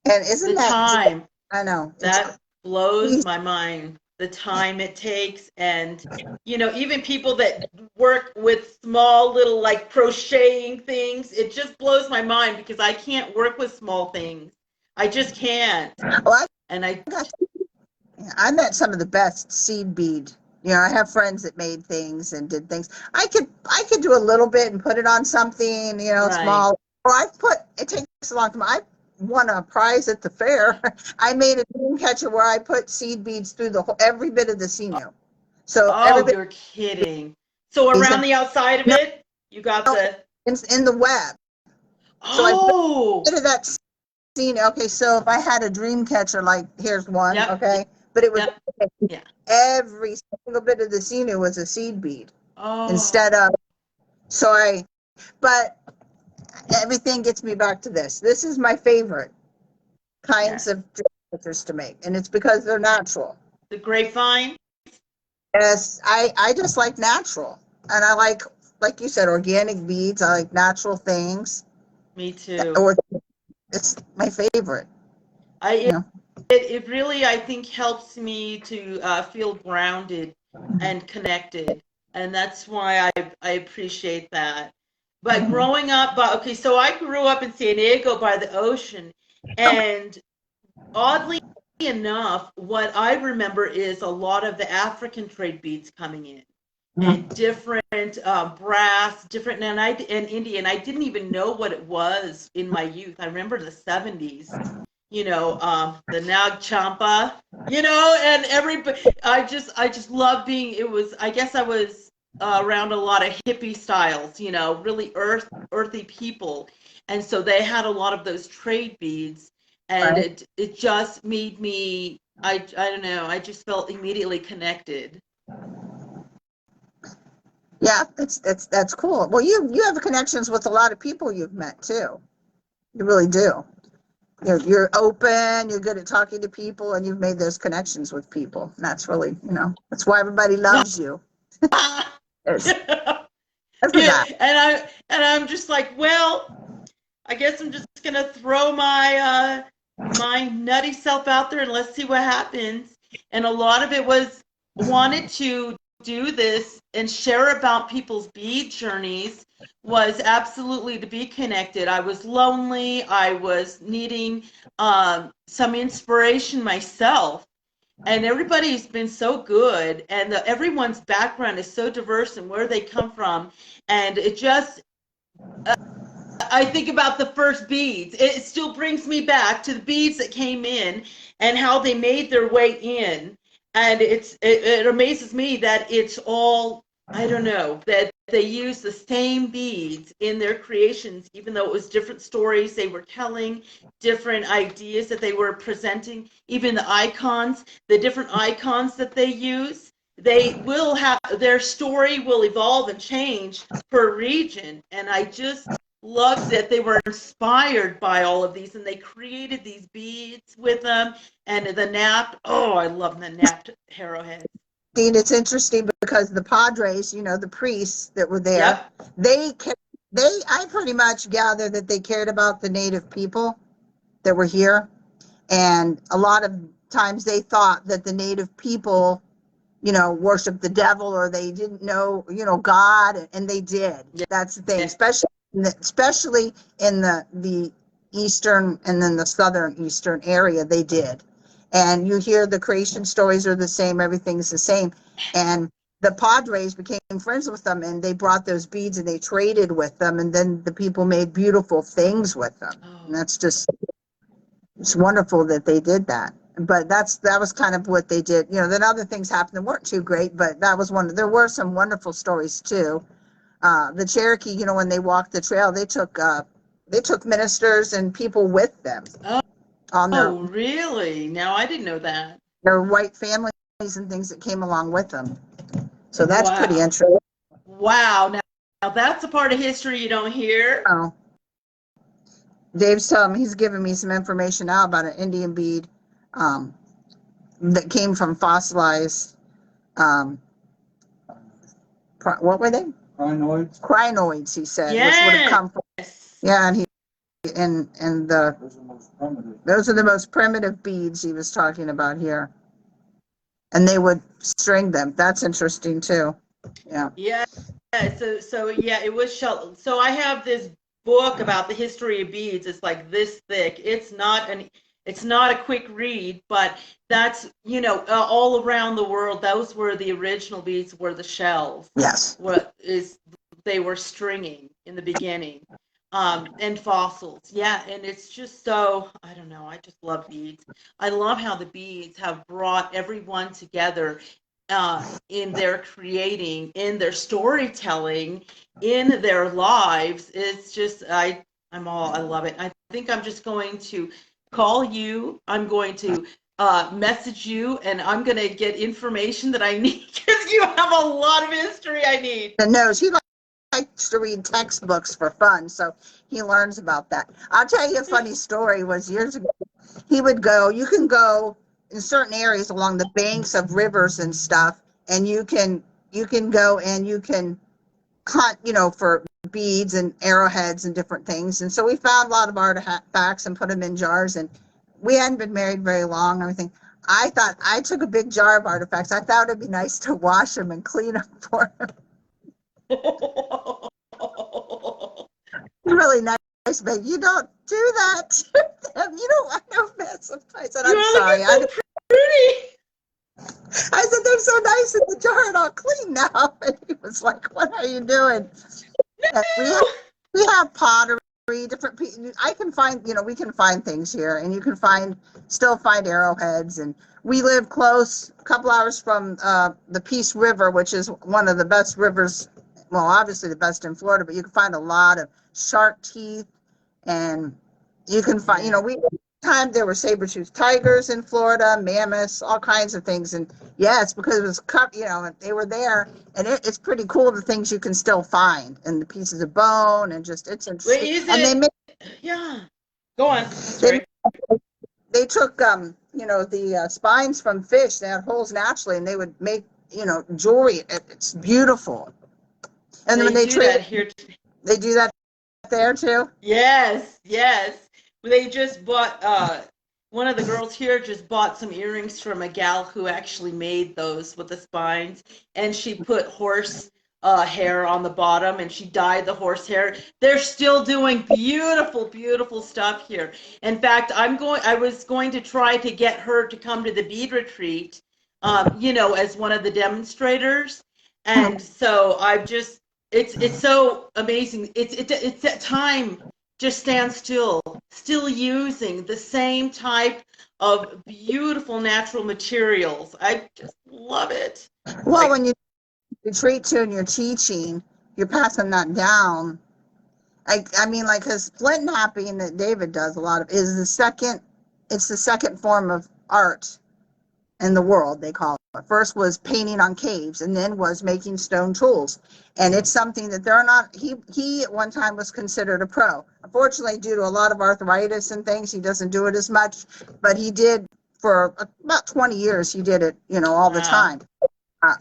And isn't that time? I know. That blows my mind. The time it takes, and even people that work with small little like crocheting things, it just blows my mind because I can't work with small things. I just can't. Well, I met some of the best seed bead. I have friends that made things and did things. I could do a little bit and put it on something, right. Small. Or it takes a long time. I won a prize at the fair. I made a dream catcher where I put seed beads through every bit of the sinew. So you're kidding. So around the outside of it, you got in the web. So I put of that sinew. Okay, so if I had a dream catcher, like here's one, okay, but it was every single bit of the sinew was a seed bead instead of. But everything gets me back to this. This is my favorite kinds of pictures to make, and it's because they're natural. The grapevine? Yes, I just like natural, and I like you said, organic beads. I like natural things. Me too. It's my favorite. It really, I think, helps me to feel grounded and connected, and that's why I appreciate that. But growing up, so I grew up in San Diego by the ocean, and oddly enough, what I remember is a lot of the African trade beads coming in, and different brass, different, and Indian. I didn't even know what it was in my youth. I remember the 70s, the Nag Champa, and everybody. I just love being. I guess I was around a lot of hippie styles, really earthy people, and so they had a lot of those trade beads, and it just made me, I don't know, I just felt immediately connected. Yeah, that's cool. Well, you have connections with a lot of people you've met too. You really do. You're open, you're good at talking to people, and you've made those connections with people. And that's really, that's why everybody loves you. And I'm just like, well, I guess I'm just gonna throw my my nutty self out there and let's see what happens. And a lot of it was wanted to do this and share about people's bead journeys was absolutely to be connected. I was lonely. I was needing some inspiration myself. And everybody's been so good, and everyone's background is so diverse and where they come from. And it just, I think about the first beads. It still brings me back to the beads that came in and how they made their way in. And it amazes me that it's all, I don't know, that they use the same beads in their creations, even though it was different stories they were telling, different ideas that they were presenting, even the icons, the different icons that they use. They will have, their story will evolve and change per region. And I just loved that they were inspired by all of these and they created these beads with them. And the napped, oh, I love the napped arrowheads. Dean, it's interesting because the Padres, you know, the priests that were there, Yep. I pretty much gather that they cared about the native people that were here. And a lot of times they thought that the native people, you know, worshiped the devil or they didn't know, you know, God, and they did. Yeah. That's the thing, especially in the eastern and then the southern eastern area, they did. And you hear the creation stories are the same, everything's the same. And the Padres became friends with them and they brought those beads and they traded with them. And then the people made beautiful things with them. Oh. And that's just, it's wonderful that they did that. But that was kind of what they did. You know, then other things happened that weren't too great, but that was there were some wonderful stories too. The Cherokee, you know, when they walked the trail, they took ministers and people with them. Oh, really? Now I didn't know that. Their white families and things that came along with them. So that's pretty interesting. Wow. Now that's a part of history you don't hear. Oh. Dave's telling me, he's giving me some information now about an Indian bead that came from fossilized, what were they? Crinoids, he said, which would have come from. Yeah, and those are the most primitive beads he was talking about here. And they would string them. That's interesting too. Yeah. Yeah. So yeah, it was shell. So I have this book about the history of beads. It's like this thick. It's not a quick read, but that's, you know, all around the world, those were the original beads, were the shells. Yes. They were stringing in the beginning. And fossils. Yeah, and it's just so, I don't know, I just love beads. I love how the beads have brought everyone together in their creating, in their storytelling, in their lives. It's just, I love it. I think I'm just going to call you. I'm going to message you, and I'm going to get information that I need because you have a lot of history I need. And knows he likes to read textbooks for fun, so he learns about that. I'll tell you a funny story. Was years ago, he would go, you can go in certain areas along the banks of rivers and stuff, and you can go and you can hunt, you know, for beads and arrowheads and different things. And so we found a lot of artifacts and put them in jars, and we hadn't been married very long and everything. I thought, I took a big jar of artifacts. I thought it'd be nice to wash them and clean them for him. Really nice, but you don't do that to them. You don't want no mess. I said, I'm sorry. I said, they're so nice in the jar and all clean now. And he was like, what are you doing? No. We have pottery, different pieces. I can find, you know, we can find things here, and you can still find arrowheads. And we live close, a couple hours from the Peace River, which is one of the best rivers. Well, obviously the best in Florida, but you can find a lot of shark teeth, and you can find, you know, there were saber-toothed tigers in Florida, mammoths, all kinds of things. And yeah, it's because it was cut, you know, they were there, and it's pretty cool the things you can still find, and the pieces of bone, and just, it's interesting. Wait, Yeah, go on. Sorry. They took you know, the spines from fish. They had holes naturally, and they would make, you know, jewelry. It's beautiful. And when they do that here. They do that there too? Yes. They just bought one of the girls here just bought some earrings from a gal who actually made those with the spines, and she put horse hair on the bottom, and she dyed the horse hair. They're still doing beautiful, beautiful stuff here. In fact, I was going to try to get her to come to the bead retreat, as one of the demonstrators. And so I've just, it's so amazing. It's that time just stand still using the same type of beautiful natural materials. I just love it. Well, when you retreat to and you're teaching, you're passing that down. I mean, like, because flint knapping that David does a lot of is it's the second form of art in the world, they call it. First was painting on caves, and then was making stone tools. And it's something that they're not, he at one time was considered a pro. Unfortunately, due to a lot of arthritis and things, he doesn't do it as much, but he did for about 20 years, he did it, all the time.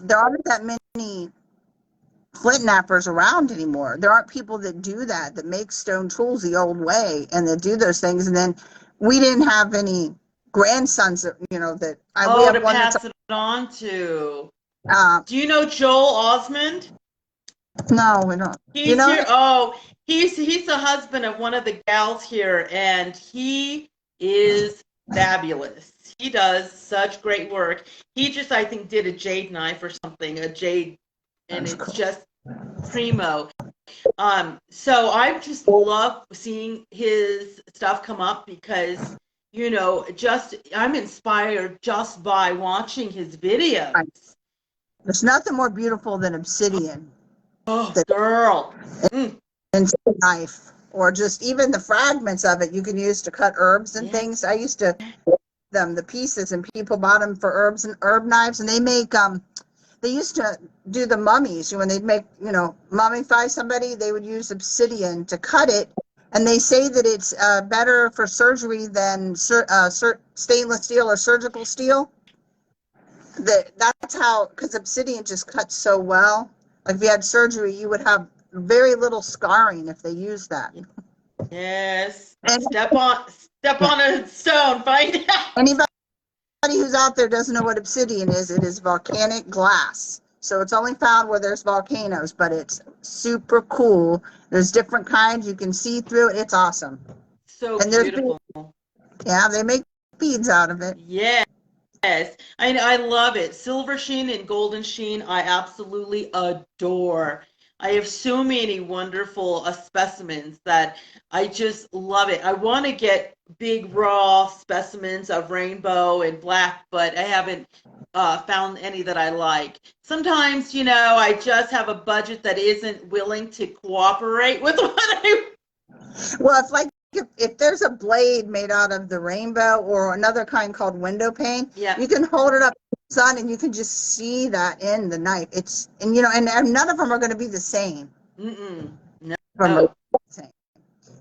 There aren't that many flint knappers around anymore. There aren't people that do that make stone tools the old way and that do those things. And then we didn't have any grandsons that, we have to one pass it on to. uh, Do you know Joel Osmond? no, we don't. He's here. Oh, he's the husband of one of the gals here, and he is fabulous. He does such great work. He just, I think, did a jade knife or something, a jade, and That's it's cool. just primo. So I just love seeing his stuff come up because, I'm inspired just by watching his videos. There's nothing more beautiful than obsidian. Oh, girl. And knife, or just even the fragments of it you can use to cut herbs and things. I used to the pieces, and people bought them for herbs and herb knives, and they used to do the mummies when they'd make mummify somebody. They would use obsidian to cut it, and they say that it's better for surgery than stainless steel or surgical steel. That's how, because obsidian just cuts so well. Like if you had surgery, you would have very little scarring if they used that. Yes. Step on a stone, find out. Anybody who's out there doesn't know what obsidian is, it is volcanic glass. So it's only found where there's volcanoes, but it's super cool. There's different kinds. You can see through it. It's awesome. So and beautiful. They make beads out of it. Yes. I love it. Silver sheen and golden sheen, I absolutely adore. I have so many wonderful specimens that I just love it. I want to get big raw specimens of rainbow and black, but I haven't found any that I like. Sometimes, I just have a budget that isn't willing to cooperate with what I... Well, if there's a blade made out of the rainbow or another kind called window pane, you can hold it up to the sun and you can just see that in the knife. And none of them are going to be the same. No.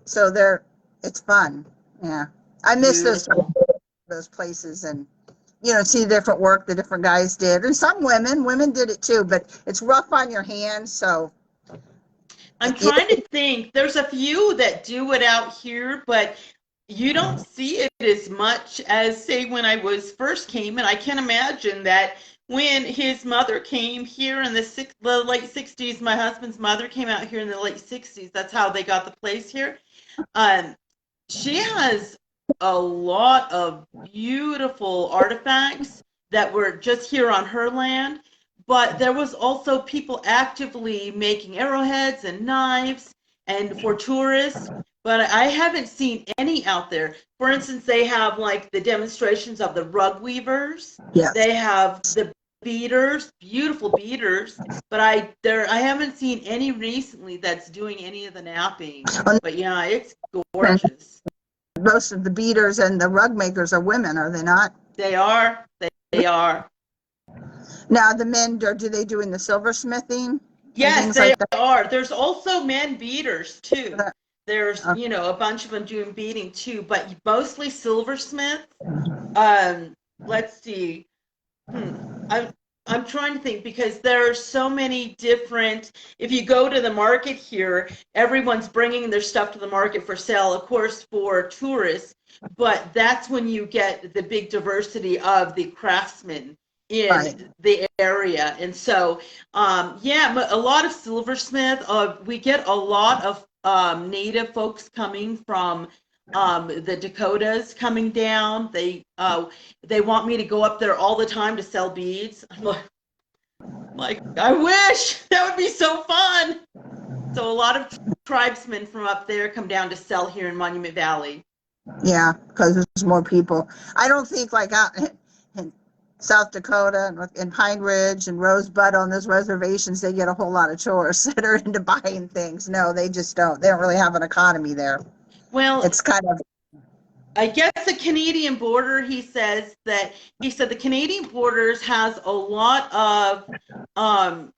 So it's fun. Yeah. I miss those places and, see the different work the different guys did. And some women did it too, but it's rough on your hands. So I'm trying to think. There's a few that do it out here, but you don't see it as much as, say, when I first came. And I can imagine that when his mother came here in the late 60s, my husband's mother came out here in the late 60s. That's how they got the place here. She has a lot of beautiful artifacts that were just here on her land. But there was also people actively making arrowheads and knives and for tourists, but I haven't seen any out there. For instance, they have like the demonstrations of the rug weavers. Yes. They have the beaders, beautiful beaders, but I haven't seen any recently that's doing any of the napping. But yeah, it's gorgeous. Most of the beaders and the rug makers are women, are they not? They are. They are. Now, the men, do they doing the silversmithing? Yes, they are. There's also men beaders too. There's, Okay. A bunch of them doing beading too, but mostly silversmith. Let's see. I'm trying to think because there are so many different. If you go to the market here, everyone's bringing their stuff to the market for sale, of course, for tourists. But that's when you get the big diversity of the craftsmen Right. in the area. And so, yeah, a lot of silversmith. We get a lot of native folks coming from the Dakotas coming down. They want me to go up there all the time to sell beads. I'm like, I wish that would be so fun. So a lot of tribesmen from up there come down to sell here in Monument Valley. Yeah, because there's more people. I don't think like out in South Dakota and in Pine Ridge and Rosebud on those reservations, they get a whole lot of tourists that are into buying things. No, they just don't. They don't really have an economy there. Well, It's kind of, I guess the Canadian border, he said the Canadian borders has a lot of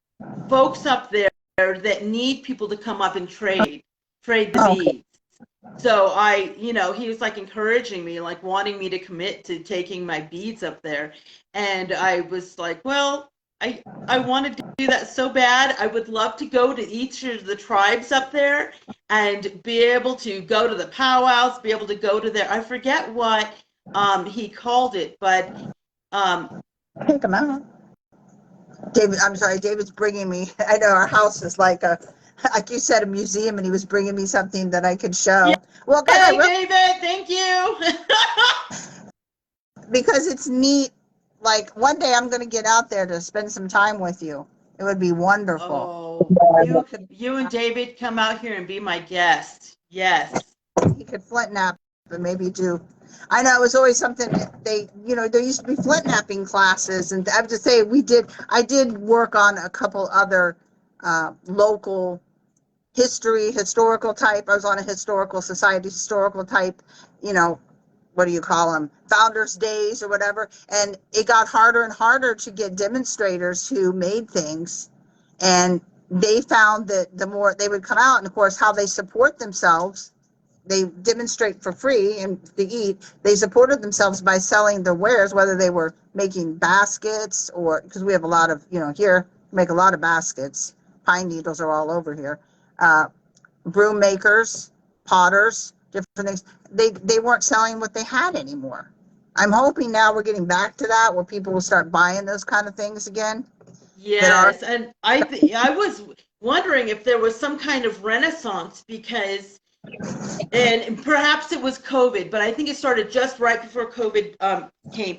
folks up there that need people to come up and trade the oh, beads. So he was like encouraging me, like wanting me to commit to taking my beads up there. And I was like, well, I wanted to do that so bad. I would love to go to each of the tribes up there and be able to go to the powwows, be able to go to their, I forget what he called it, but take them out. David, I'm sorry, David's bringing me, I know our house is like like you said, a museum, and he was bringing me something that I could show. Well, good, hey, David, thank you. because it's neat. Like one day I'm going to get out there to spend some time with you. It would be wonderful. Oh, you and David come out here and be my guest. Yes. He could flint knap, but maybe do. I know it was always something that there used to be flint knapping classes, and I have to say I did work on a couple other local historical type. I was on a historical society, historical type, what do you call them? Founders Days or whatever. And it got harder and harder to get demonstrators who made things. And they found that the more they would come out, and of course, how they support themselves, they demonstrate for free and to eat. They supported themselves by selling their wares, whether they were making baskets or, because we have a lot of, here, make a lot of baskets. Pine needles are all over here. Broom makers, potters, different things. They weren't selling what they had anymore. I'm hoping now we're getting back to that where people will start buying those kind of things again. Yes, and I was wondering if there was some kind of renaissance because, and perhaps it was COVID, but I think it started just right before COVID came.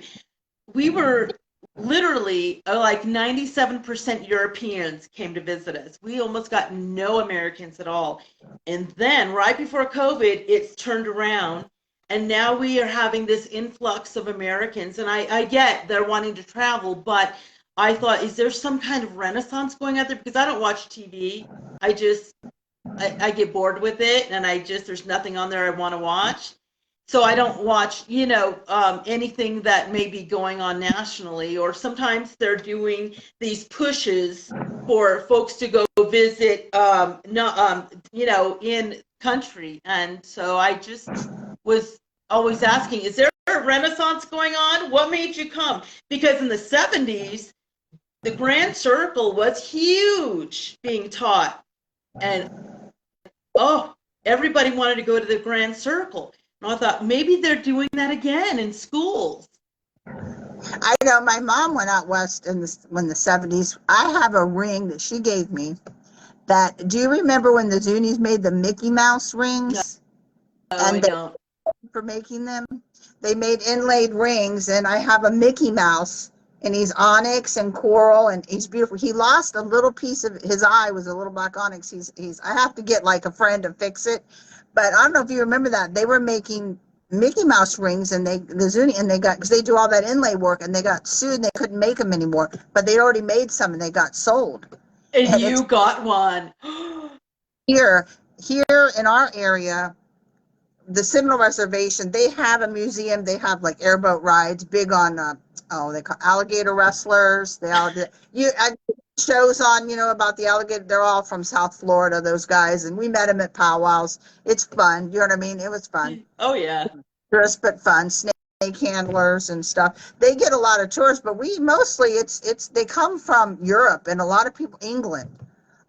We were literally like 97% Europeans came to visit us. We almost got no Americans at all. And then right before COVID, it's turned around. And now we are having this influx of Americans. And I get they're wanting to travel, but I thought, is there some kind of renaissance going out there? Because I don't watch TV. I get bored with it. And there's nothing on there I want to watch. So I don't watch, anything that may be going on nationally, or sometimes they're doing these pushes for folks to go visit, in country. And so I just was always asking, is there a renaissance going on? What made you come? Because in the 70s, the Grand Circle was huge being taught. And, everybody wanted to go to the Grand Circle. And I thought maybe they're doing that again in schools. I know my mom went out west in the 70s. I have a ring that she gave me. Do you remember when the Zunies made the Mickey Mouse rings? No, and I don't. For making them, they made inlaid rings, and I have a Mickey Mouse, and he's onyx and coral, and he's beautiful. He lost a little piece of his eye, was a little black onyx. I have to get like a friend to fix it. But I don't know if you remember that they were making Mickey Mouse rings, and they got, because they do all that inlay work, and they got sued and they couldn't make them anymore. But they'd already made some, and they got sold. And you got one. Here in our area, the Seminole Reservation, they have a museum. They have like airboat rides, big on they call alligator wrestlers. Shows on, about the alligator. They're all from South Florida, those guys, and we met them at powwows. It's fun. You know what I mean? It was fun. Oh, yeah. Crisp but fun. Snake handlers and stuff. They get a lot of tourists, but we mostly they come from Europe, and a lot of people, England,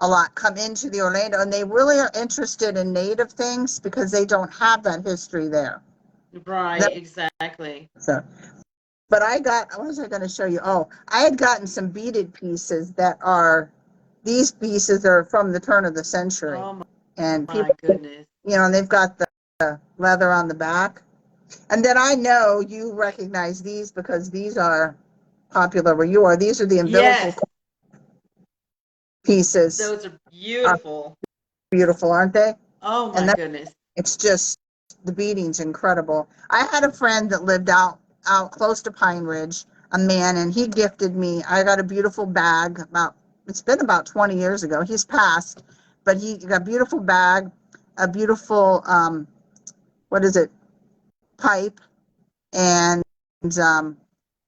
a lot come into the Orlando, and they really are interested in native things because they don't have that history there. Right, exactly. So, but what was I going to show you? Oh, I had gotten some beaded pieces these pieces are from the turn of the century. Oh and my people, goodness. and they've got the leather on the back. And then I know you recognize these because these are popular where you are. These are the umbilical Yes, pieces. those are beautiful. Beautiful, aren't they? Oh And my goodness. it's just, the beading's incredible. I had a friend that lived out close to Pine Ridge, a man, and he gifted me, I got a beautiful bag it's been about 20 years ago. He's passed, but he got a beautiful bag, a beautiful, what is it, pipe, and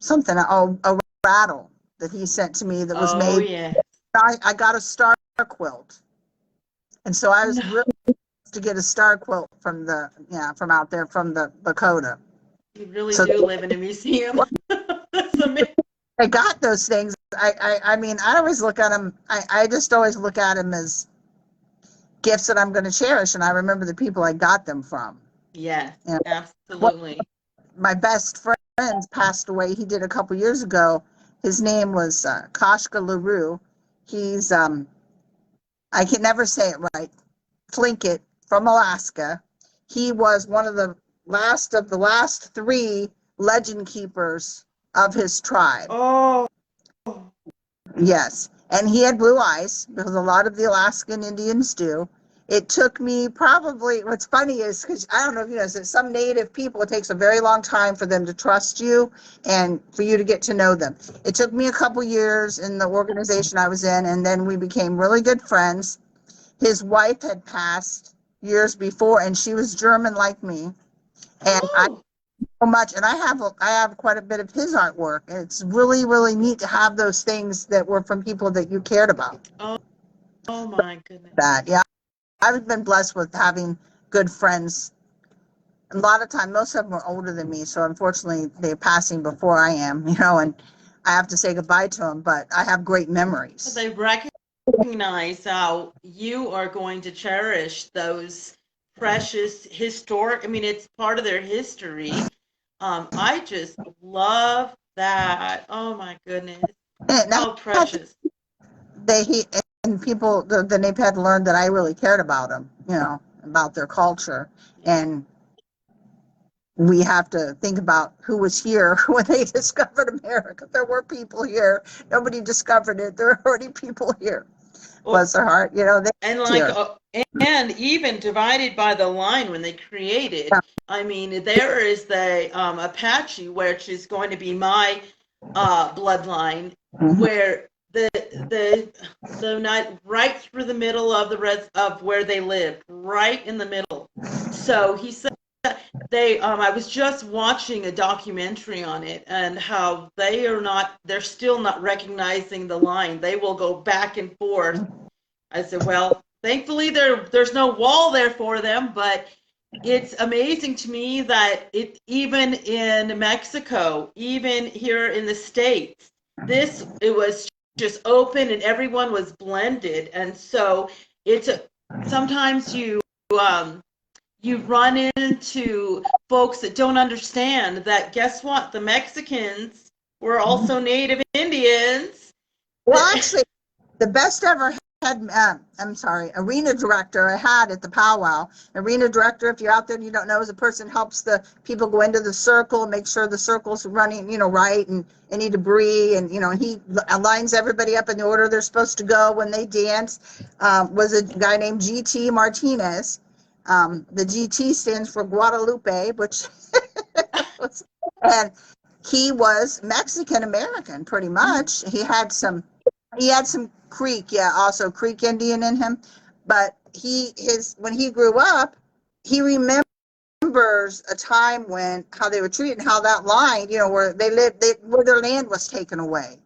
something, a rattle that he sent to me that was Oh made. yeah. I got a star quilt. And so I was No, really to get a star quilt from out there from the Lakota. you really So do live in a museum. That's amazing. I got those things. I mean, I always look at them. I just always look at them as gifts that I'm going to cherish. And I remember the people I got them from. Yes, You know, absolutely. my best friend passed away. He did a couple years ago. His name was Kashka LaRue. He's I can never say it right. Tlingit from Alaska. He was one of the last three legend keepers of his tribe. Oh, Yes. And he had blue eyes because a lot of the Alaskan Indians do. It took me what's funny is, because I don't know if you know, some native people, it takes a very long time for them to trust you and for you to get to know them. It took me a couple years in the organization I was in, and then we became really good friends. His wife had passed years before, and she was German like me. And I oh, so much, and I have quite a bit of his artwork. And it's really, really neat to have those things that were from people that you cared about. oh, oh my goodness. Yeah, I've been blessed with having good friends. A lot of time, most of them are older than me, so unfortunately they're passing before I am, and I have to say goodbye to them. But I have great memories. They recognize how you are going to cherish those precious historic, I mean, it's part of their history. I just love that. Oh my goodness. And How precious. people, the Nape had learned that I really cared about them, about their culture. And we have to think about who was here when they discovered America. There were people here. Nobody discovered it. There were already people here. Bless their heart. And and even divided by the line when they created. I mean, there is the Apache, which is going to be my bloodline, where the night right through the middle of the rest of where they lived, right in the middle. So he said I was just watching a documentary on it and how they're still not recognizing the line. They will go back and forth. I said, well, thankfully there's no wall there for them, but it's amazing to me that even in Mexico, even here in the States, it was just open and everyone was blended. And so sometimes you run into folks that don't understand that, guess what? The Mexicans were also Native Indians. Well, actually, the best ever arena director I had at the powwow. Arena director, if you're out there and you don't know, is a person who helps the people go into the circle, make sure the circle's running, right, and any debris, and he lines everybody up in the order they're supposed to go when they dance. Was a guy named GT Martinez. The GT stands for Guadalupe, which and he was Mexican American, pretty much. He had some Creek, also Creek Indian in him. But when he grew up, he remembers a time how they were treated, and how that line, where they lived, where their land was taken away,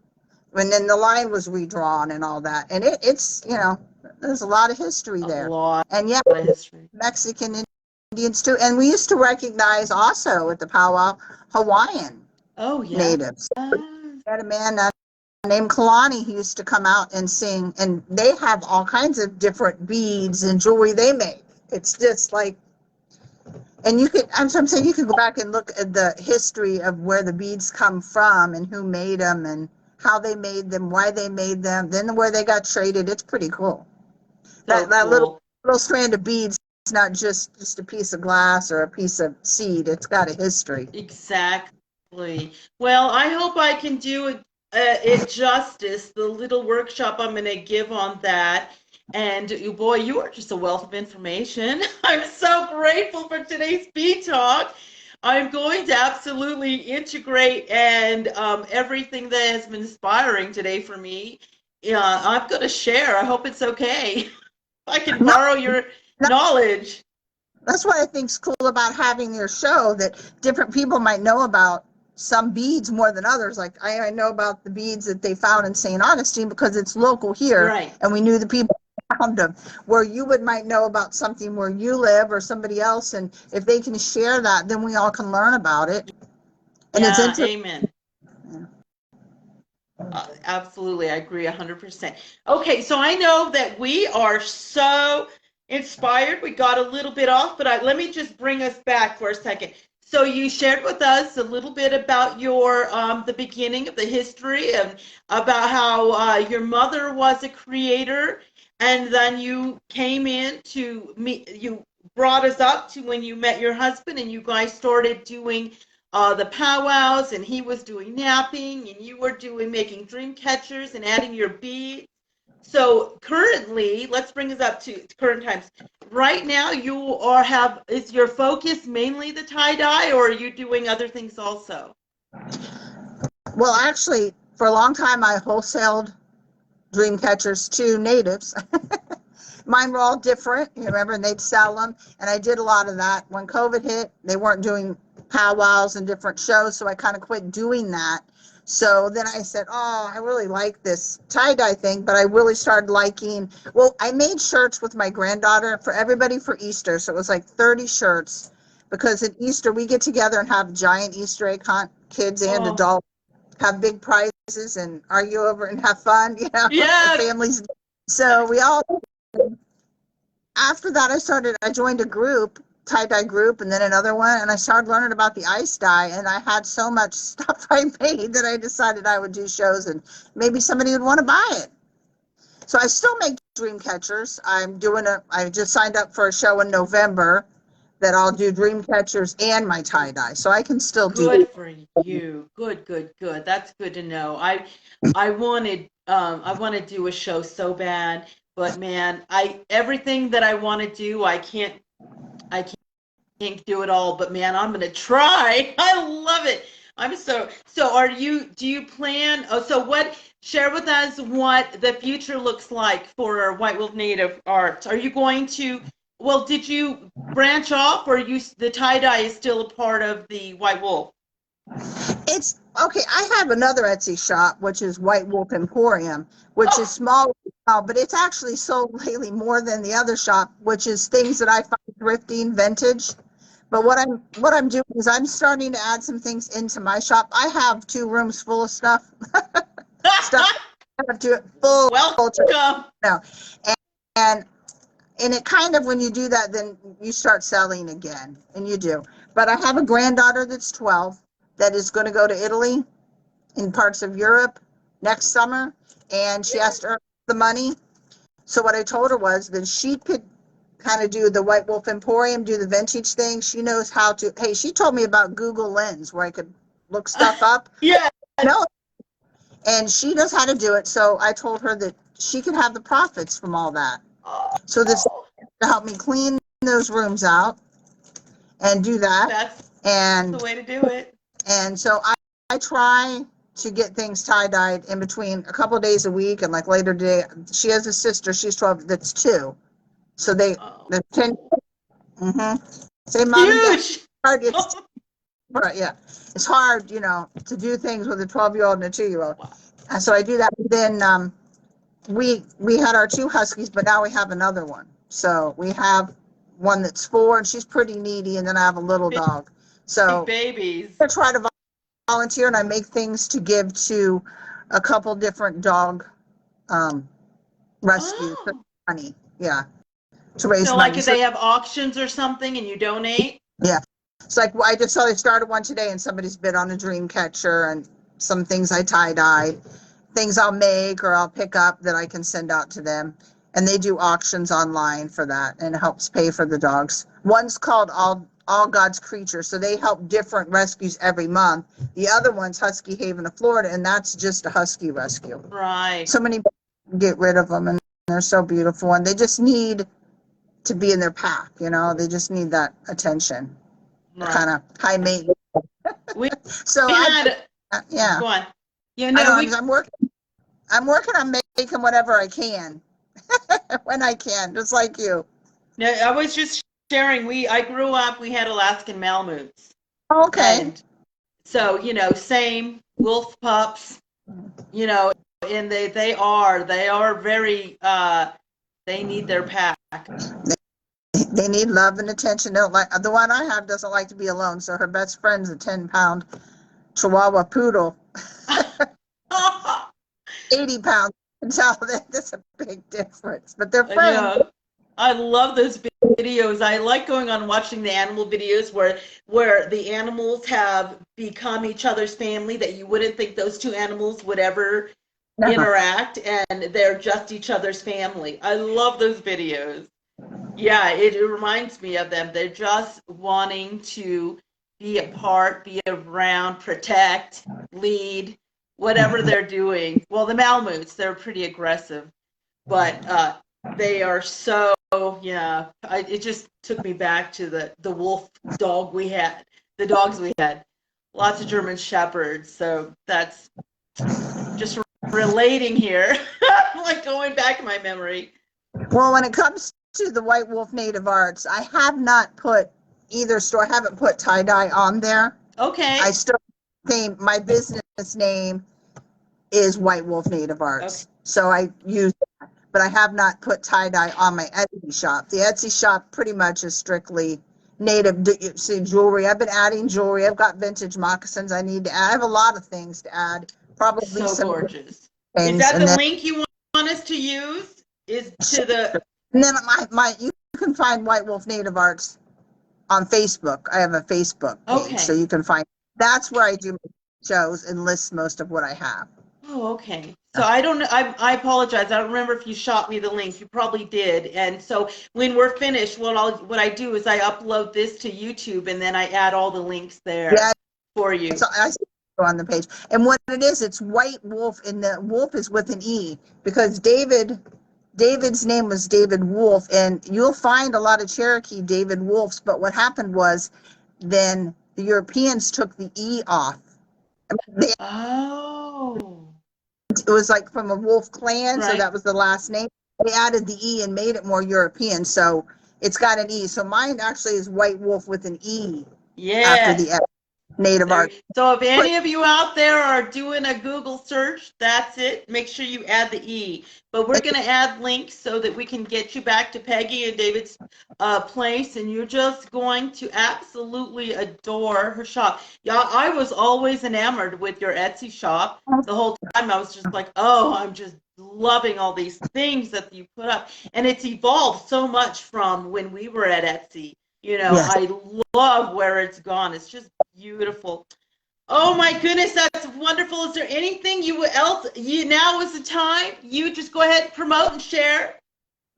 when then the line was redrawn and all that. And it's there's a lot of history there. A lot and of history. Mexican Indians too. And we used to recognize also at the powwow Hawaiian Oh, yeah. natives. We had a man named Kalani who used to come out and sing, and they have all kinds of different beads and jewelry they make. It's just like, and you could, I'm saying you could go back and look at the history of where the beads come from and who made them and how they made them, why they made them, then where they got traded. It's pretty cool. That Cool. little strand of beads, it's not just a piece of glass or a piece of seed. It's got a history. Exactly. Well, I hope I can do it justice, the little workshop I'm going to give on that. And boy, you are just a wealth of information. I'm so grateful for today's Bead Talk. I'm going to absolutely integrate and everything that has been inspiring today for me. I'm going to share. I hope it's okay. I can borrow your knowledge. That's what I think's cool about having your show, that different people might know about some beads more than others. Like I know about the beads that they found in St. Augustine because it's local here, Right. and we knew the people who found them. Where you might know about something where you live or somebody else, and if they can share that, then we all can learn about it. And it's Yeah, interesting. amen. Absolutely, I agree 100%. Okay, so I know that we are so inspired. We got a little bit off, but let me just bring us back for a second. So you shared with us a little bit about your the beginning of the history and about how your mother was a creator, and then you came in to meet. You brought us up to when you met your husband, and you guys started doing the powwows, and he was doing napping, and you were doing making dream catchers and adding your beads. So currently, let's bring us up to current times. Right now, is your focus mainly the tie-dye, or are you doing other things also? Well, actually, for a long time, I wholesaled dream catchers to natives. Mine were all different, you remember, and they'd sell them. And I did a lot of that. When COVID hit, they weren't doing powwows and different shows, so I kind of quit doing that. So then I said, oh, I really like this tie-dye thing, but I really started liking, well, I made shirts with my granddaughter for everybody for Easter. So it was like 30 shirts, because at Easter we get together and have giant Easter egg hunt, kids and adults, have big prizes and argue over and have fun, Yeah. families. So we all, after that I joined a group, tie-dye group, and then another one, and I started learning about the ice dye, and I had so much stuff I made that I decided I would do shows and maybe somebody would want to buy it. So I still make dream catchers. I just signed up for a show in November that I'll do dream catchers and my tie-dye, so I can still do it. Good for you. Good. That's good to know. I wanted to do a show so bad, but man, everything that I want to do, I can't do it all, but man, I'm gonna try. I love it. Do you plan, share with us what the future looks like for White Wolf Native Arts. Are you going to, did you branch off, or the tie-dye is still a part of the White Wolf? It's okay. I have another Etsy shop, which is White Wolf Emporium, which is small, but it's actually sold lately more than the other shop, which is things that I find thrifting, vintage. But what I'm doing is I'm starting to add some things into my shop. I have 2 rooms full of stuff. Stuff I have to full. Welcome. No, and it kind of, when you do that, then you start selling again, and you do. But I have a granddaughter that's 12 that is going to go to Italy in parts of Europe next summer, and she has to earn the money. So what I told her was that she could kind of do the White Wolf Emporium, do the vintage thing. She knows how to. Hey, she told me about Google Lens, where I could look stuff up. Yeah. No, and she knows how to do it. So I told her that she could have the profits from all that. So this to help me clean those rooms out and do that. That's the way to do it. And so I try to get things tie-dyed in between a couple of days a week, and like later today, she has a sister, she's 12, that's 2. So they're 10. Same mom and dad. Huge. Yeah, it's hard, to do things with a 12-year-old and a 2-year-old. And so I do that. Then we had our 2 huskies, but now we have another one. So we have one that's 4, and she's pretty needy, and then I have a little dog. So Babies. I try to volunteer, and I make things to give to a couple different dog rescues. Oh. Money, yeah, to raise So money. like if they have auctions or something and you donate? Yeah. It's like, I just saw they started one today, and somebody's bid on a dream catcher, and some things I tie-dye, things I'll make or I'll pick up that I can send out to them. And they do auctions online for that, and it helps pay for the dogs. One's called All God's Creatures, so they help different rescues every month. The other one's Husky Haven of Florida, and that's just a husky rescue. Right. So many people get rid of them, and they're so beautiful, and they just need to be in their pack, they just need that attention. Right. Kind of high maintenance. We So yeah. Go on. I'm working on making whatever I can when I can, just like you. No, I was just sharing. I grew up. We had Alaskan Malamutes. Okay. And so same wolf pups. And they are very. They need their pack. They need love and attention. They don't like, the one I have doesn't like to be alone, so her best friend's a 10-pound Chihuahua poodle. 80 pounds. That's a big difference, but they're friends. I love those videos. I like going on watching the animal videos where the animals have become each other's family, that you wouldn't think those two animals would ever interact, and they're just each other's family. I love those videos. Yeah, it reminds me of them. They're just wanting to be apart, be around, protect, lead, whatever they're doing. Well, the Malamutes, they're pretty aggressive, but they are so, it just took me back to the wolf dog we had, the dogs we had. Lots of German Shepherds, so that's just relating here, like going back in my memory. Well, when it comes to the White Wolf Native Arts, I have not put either store. I haven't put tie-dye on there. Okay. I still think my business name is White Wolf Native Arts. Okay. So I use that, but I have not put tie-dye on my Etsy shop. The Etsy shop pretty much is strictly native jewelry. I've been adding jewelry. I've got vintage moccasins I need to add. I have a lot of things to add. Probably so some gorgeous. Things. Is that the link you want us to use? Is to the And then you can find White Wolf Native Arts on Facebook. I have a Facebook page, so you can find. That's where I do my shows and list most of what I have. Oh, okay. So I don't know. I apologize. I don't remember if you shot me the link. You probably did. And so when we're finished, what I do is I upload this to YouTube, and then I add all the links there for you. So I see on the page, and what it is, it's White Wolf, and the wolf is with an E, because David's name was David Wolfe, and you'll find a lot of Cherokee David Wolfes, but what happened was then the Europeans took the E off. It was like from a wolf clan, right. So that was the last name. They added the E and made it more European, so it's got an E. So mine actually is White Wolf with an E after the Native Art. So if any of you out there are doing a Google search, that's it. Make sure you add the E. But we're going to add links so that we can get you back to Peggy and David's place, and you're just going to absolutely adore her shop. Yeah, I was always enamored with your Etsy shop. The whole time I was just like, oh, I'm just loving all these things that you put up. And it's evolved so much from when we were at Etsy. Yes. I love where it's gone. It's just beautiful. Oh my goodness, that's wonderful. Is there anything now is the time? You just go ahead and promote and share.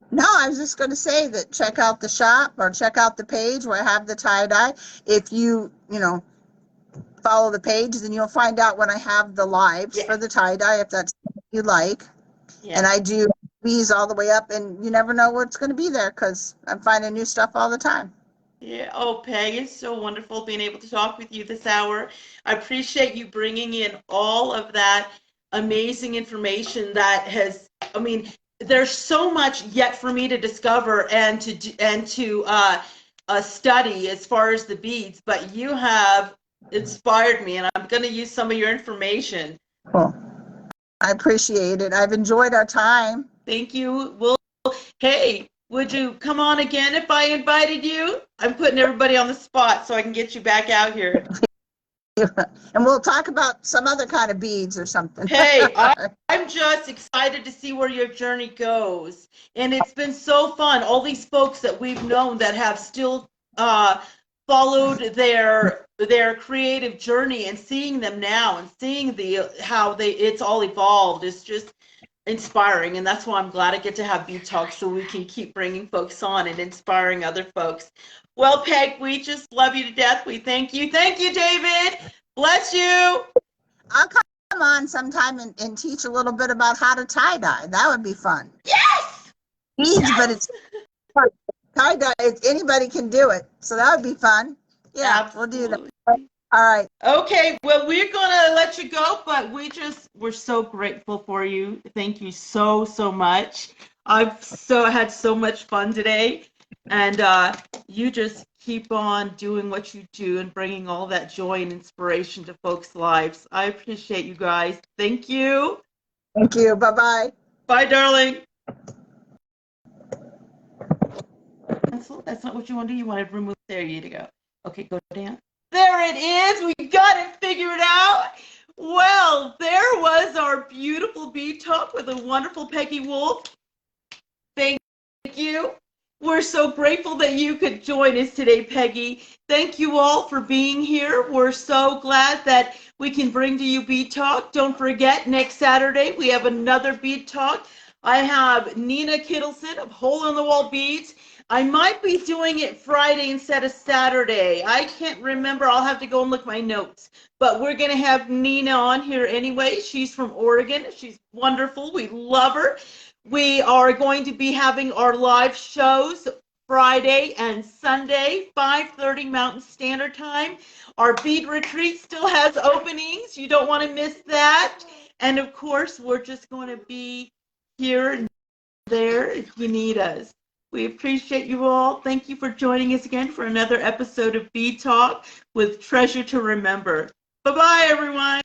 No, I was just going to say that check out the shop or check out the page where I have the tie-dye. If you follow the page, then you'll find out when I have the lives for the tie-dye, if that's what you like. Yeah. And I do these all the way up, and you never know what's going to be there because I'm finding new stuff all the time. Yeah. Oh, Peg, it's so wonderful being able to talk with you this hour. I appreciate you bringing in all of that amazing information that there's so much yet for me to discover and to study as far as the beads, but you have inspired me, and I'm going to use some of your information. Cool. I appreciate it. I've enjoyed our time. Thank you. Hey, Would you come on again if I invited you? I'm putting everybody on the spot so I can get you back out here. And we'll talk about some other kind of beads or something. Hey, I'm just excited to see where your journey goes. And it's been so fun. All these folks that we've known that have still followed their creative journey, and seeing them now and seeing how it's all evolved is just inspiring. And that's why I'm glad I get to have BEAD Talk, so we can keep bringing folks on and inspiring other folks. Well, Peg, we just love you to death. We thank you. Thank you, David. Bless you. I'll come on sometime and teach a little bit about how to tie-dye. That would be fun. Yes. Beads, Yes. but it's tie-dye. Anybody can do it. So that would be fun. Yeah, Absolutely. we'll do that. All right. Okay, well, we're gonna let you go, but we're so grateful for you. Thank you so, so much. I've had so much fun today, and you just keep on doing what you do and bringing all that joy and inspiration to folks' lives. I appreciate you guys. Thank you. Thank you. Bye-bye. Bye, darling. That's not what you want to do. You want to remove. There you go. Okay, go down. There it is. We got it figured out. Well, there was our beautiful BEAD Talk with a wonderful Peggy Wolfe. Thank you. We're so grateful that you could join us today, Peggy. Thank you all for being here. We're so glad that we can bring to you BEAD Talk. Don't forget, next Saturday, we have another BEAD Talk. I have Nina Kittleson of Hole in the Wall Beads. I might be doing it Friday instead of Saturday. I can't remember. I'll have to go and look my notes. But we're going to have Nina on here anyway. She's from Oregon. She's wonderful. We love her. We are going to be having our live shows Friday and Sunday, 5:30 Mountain Standard Time. Our bead retreat still has openings. You don't want to miss that. And of course, we're just going to be here and there if you need us. We appreciate you all. Thank you for joining us again for another episode of BEAD Talk with Treasure to Remember. Bye-bye, everyone.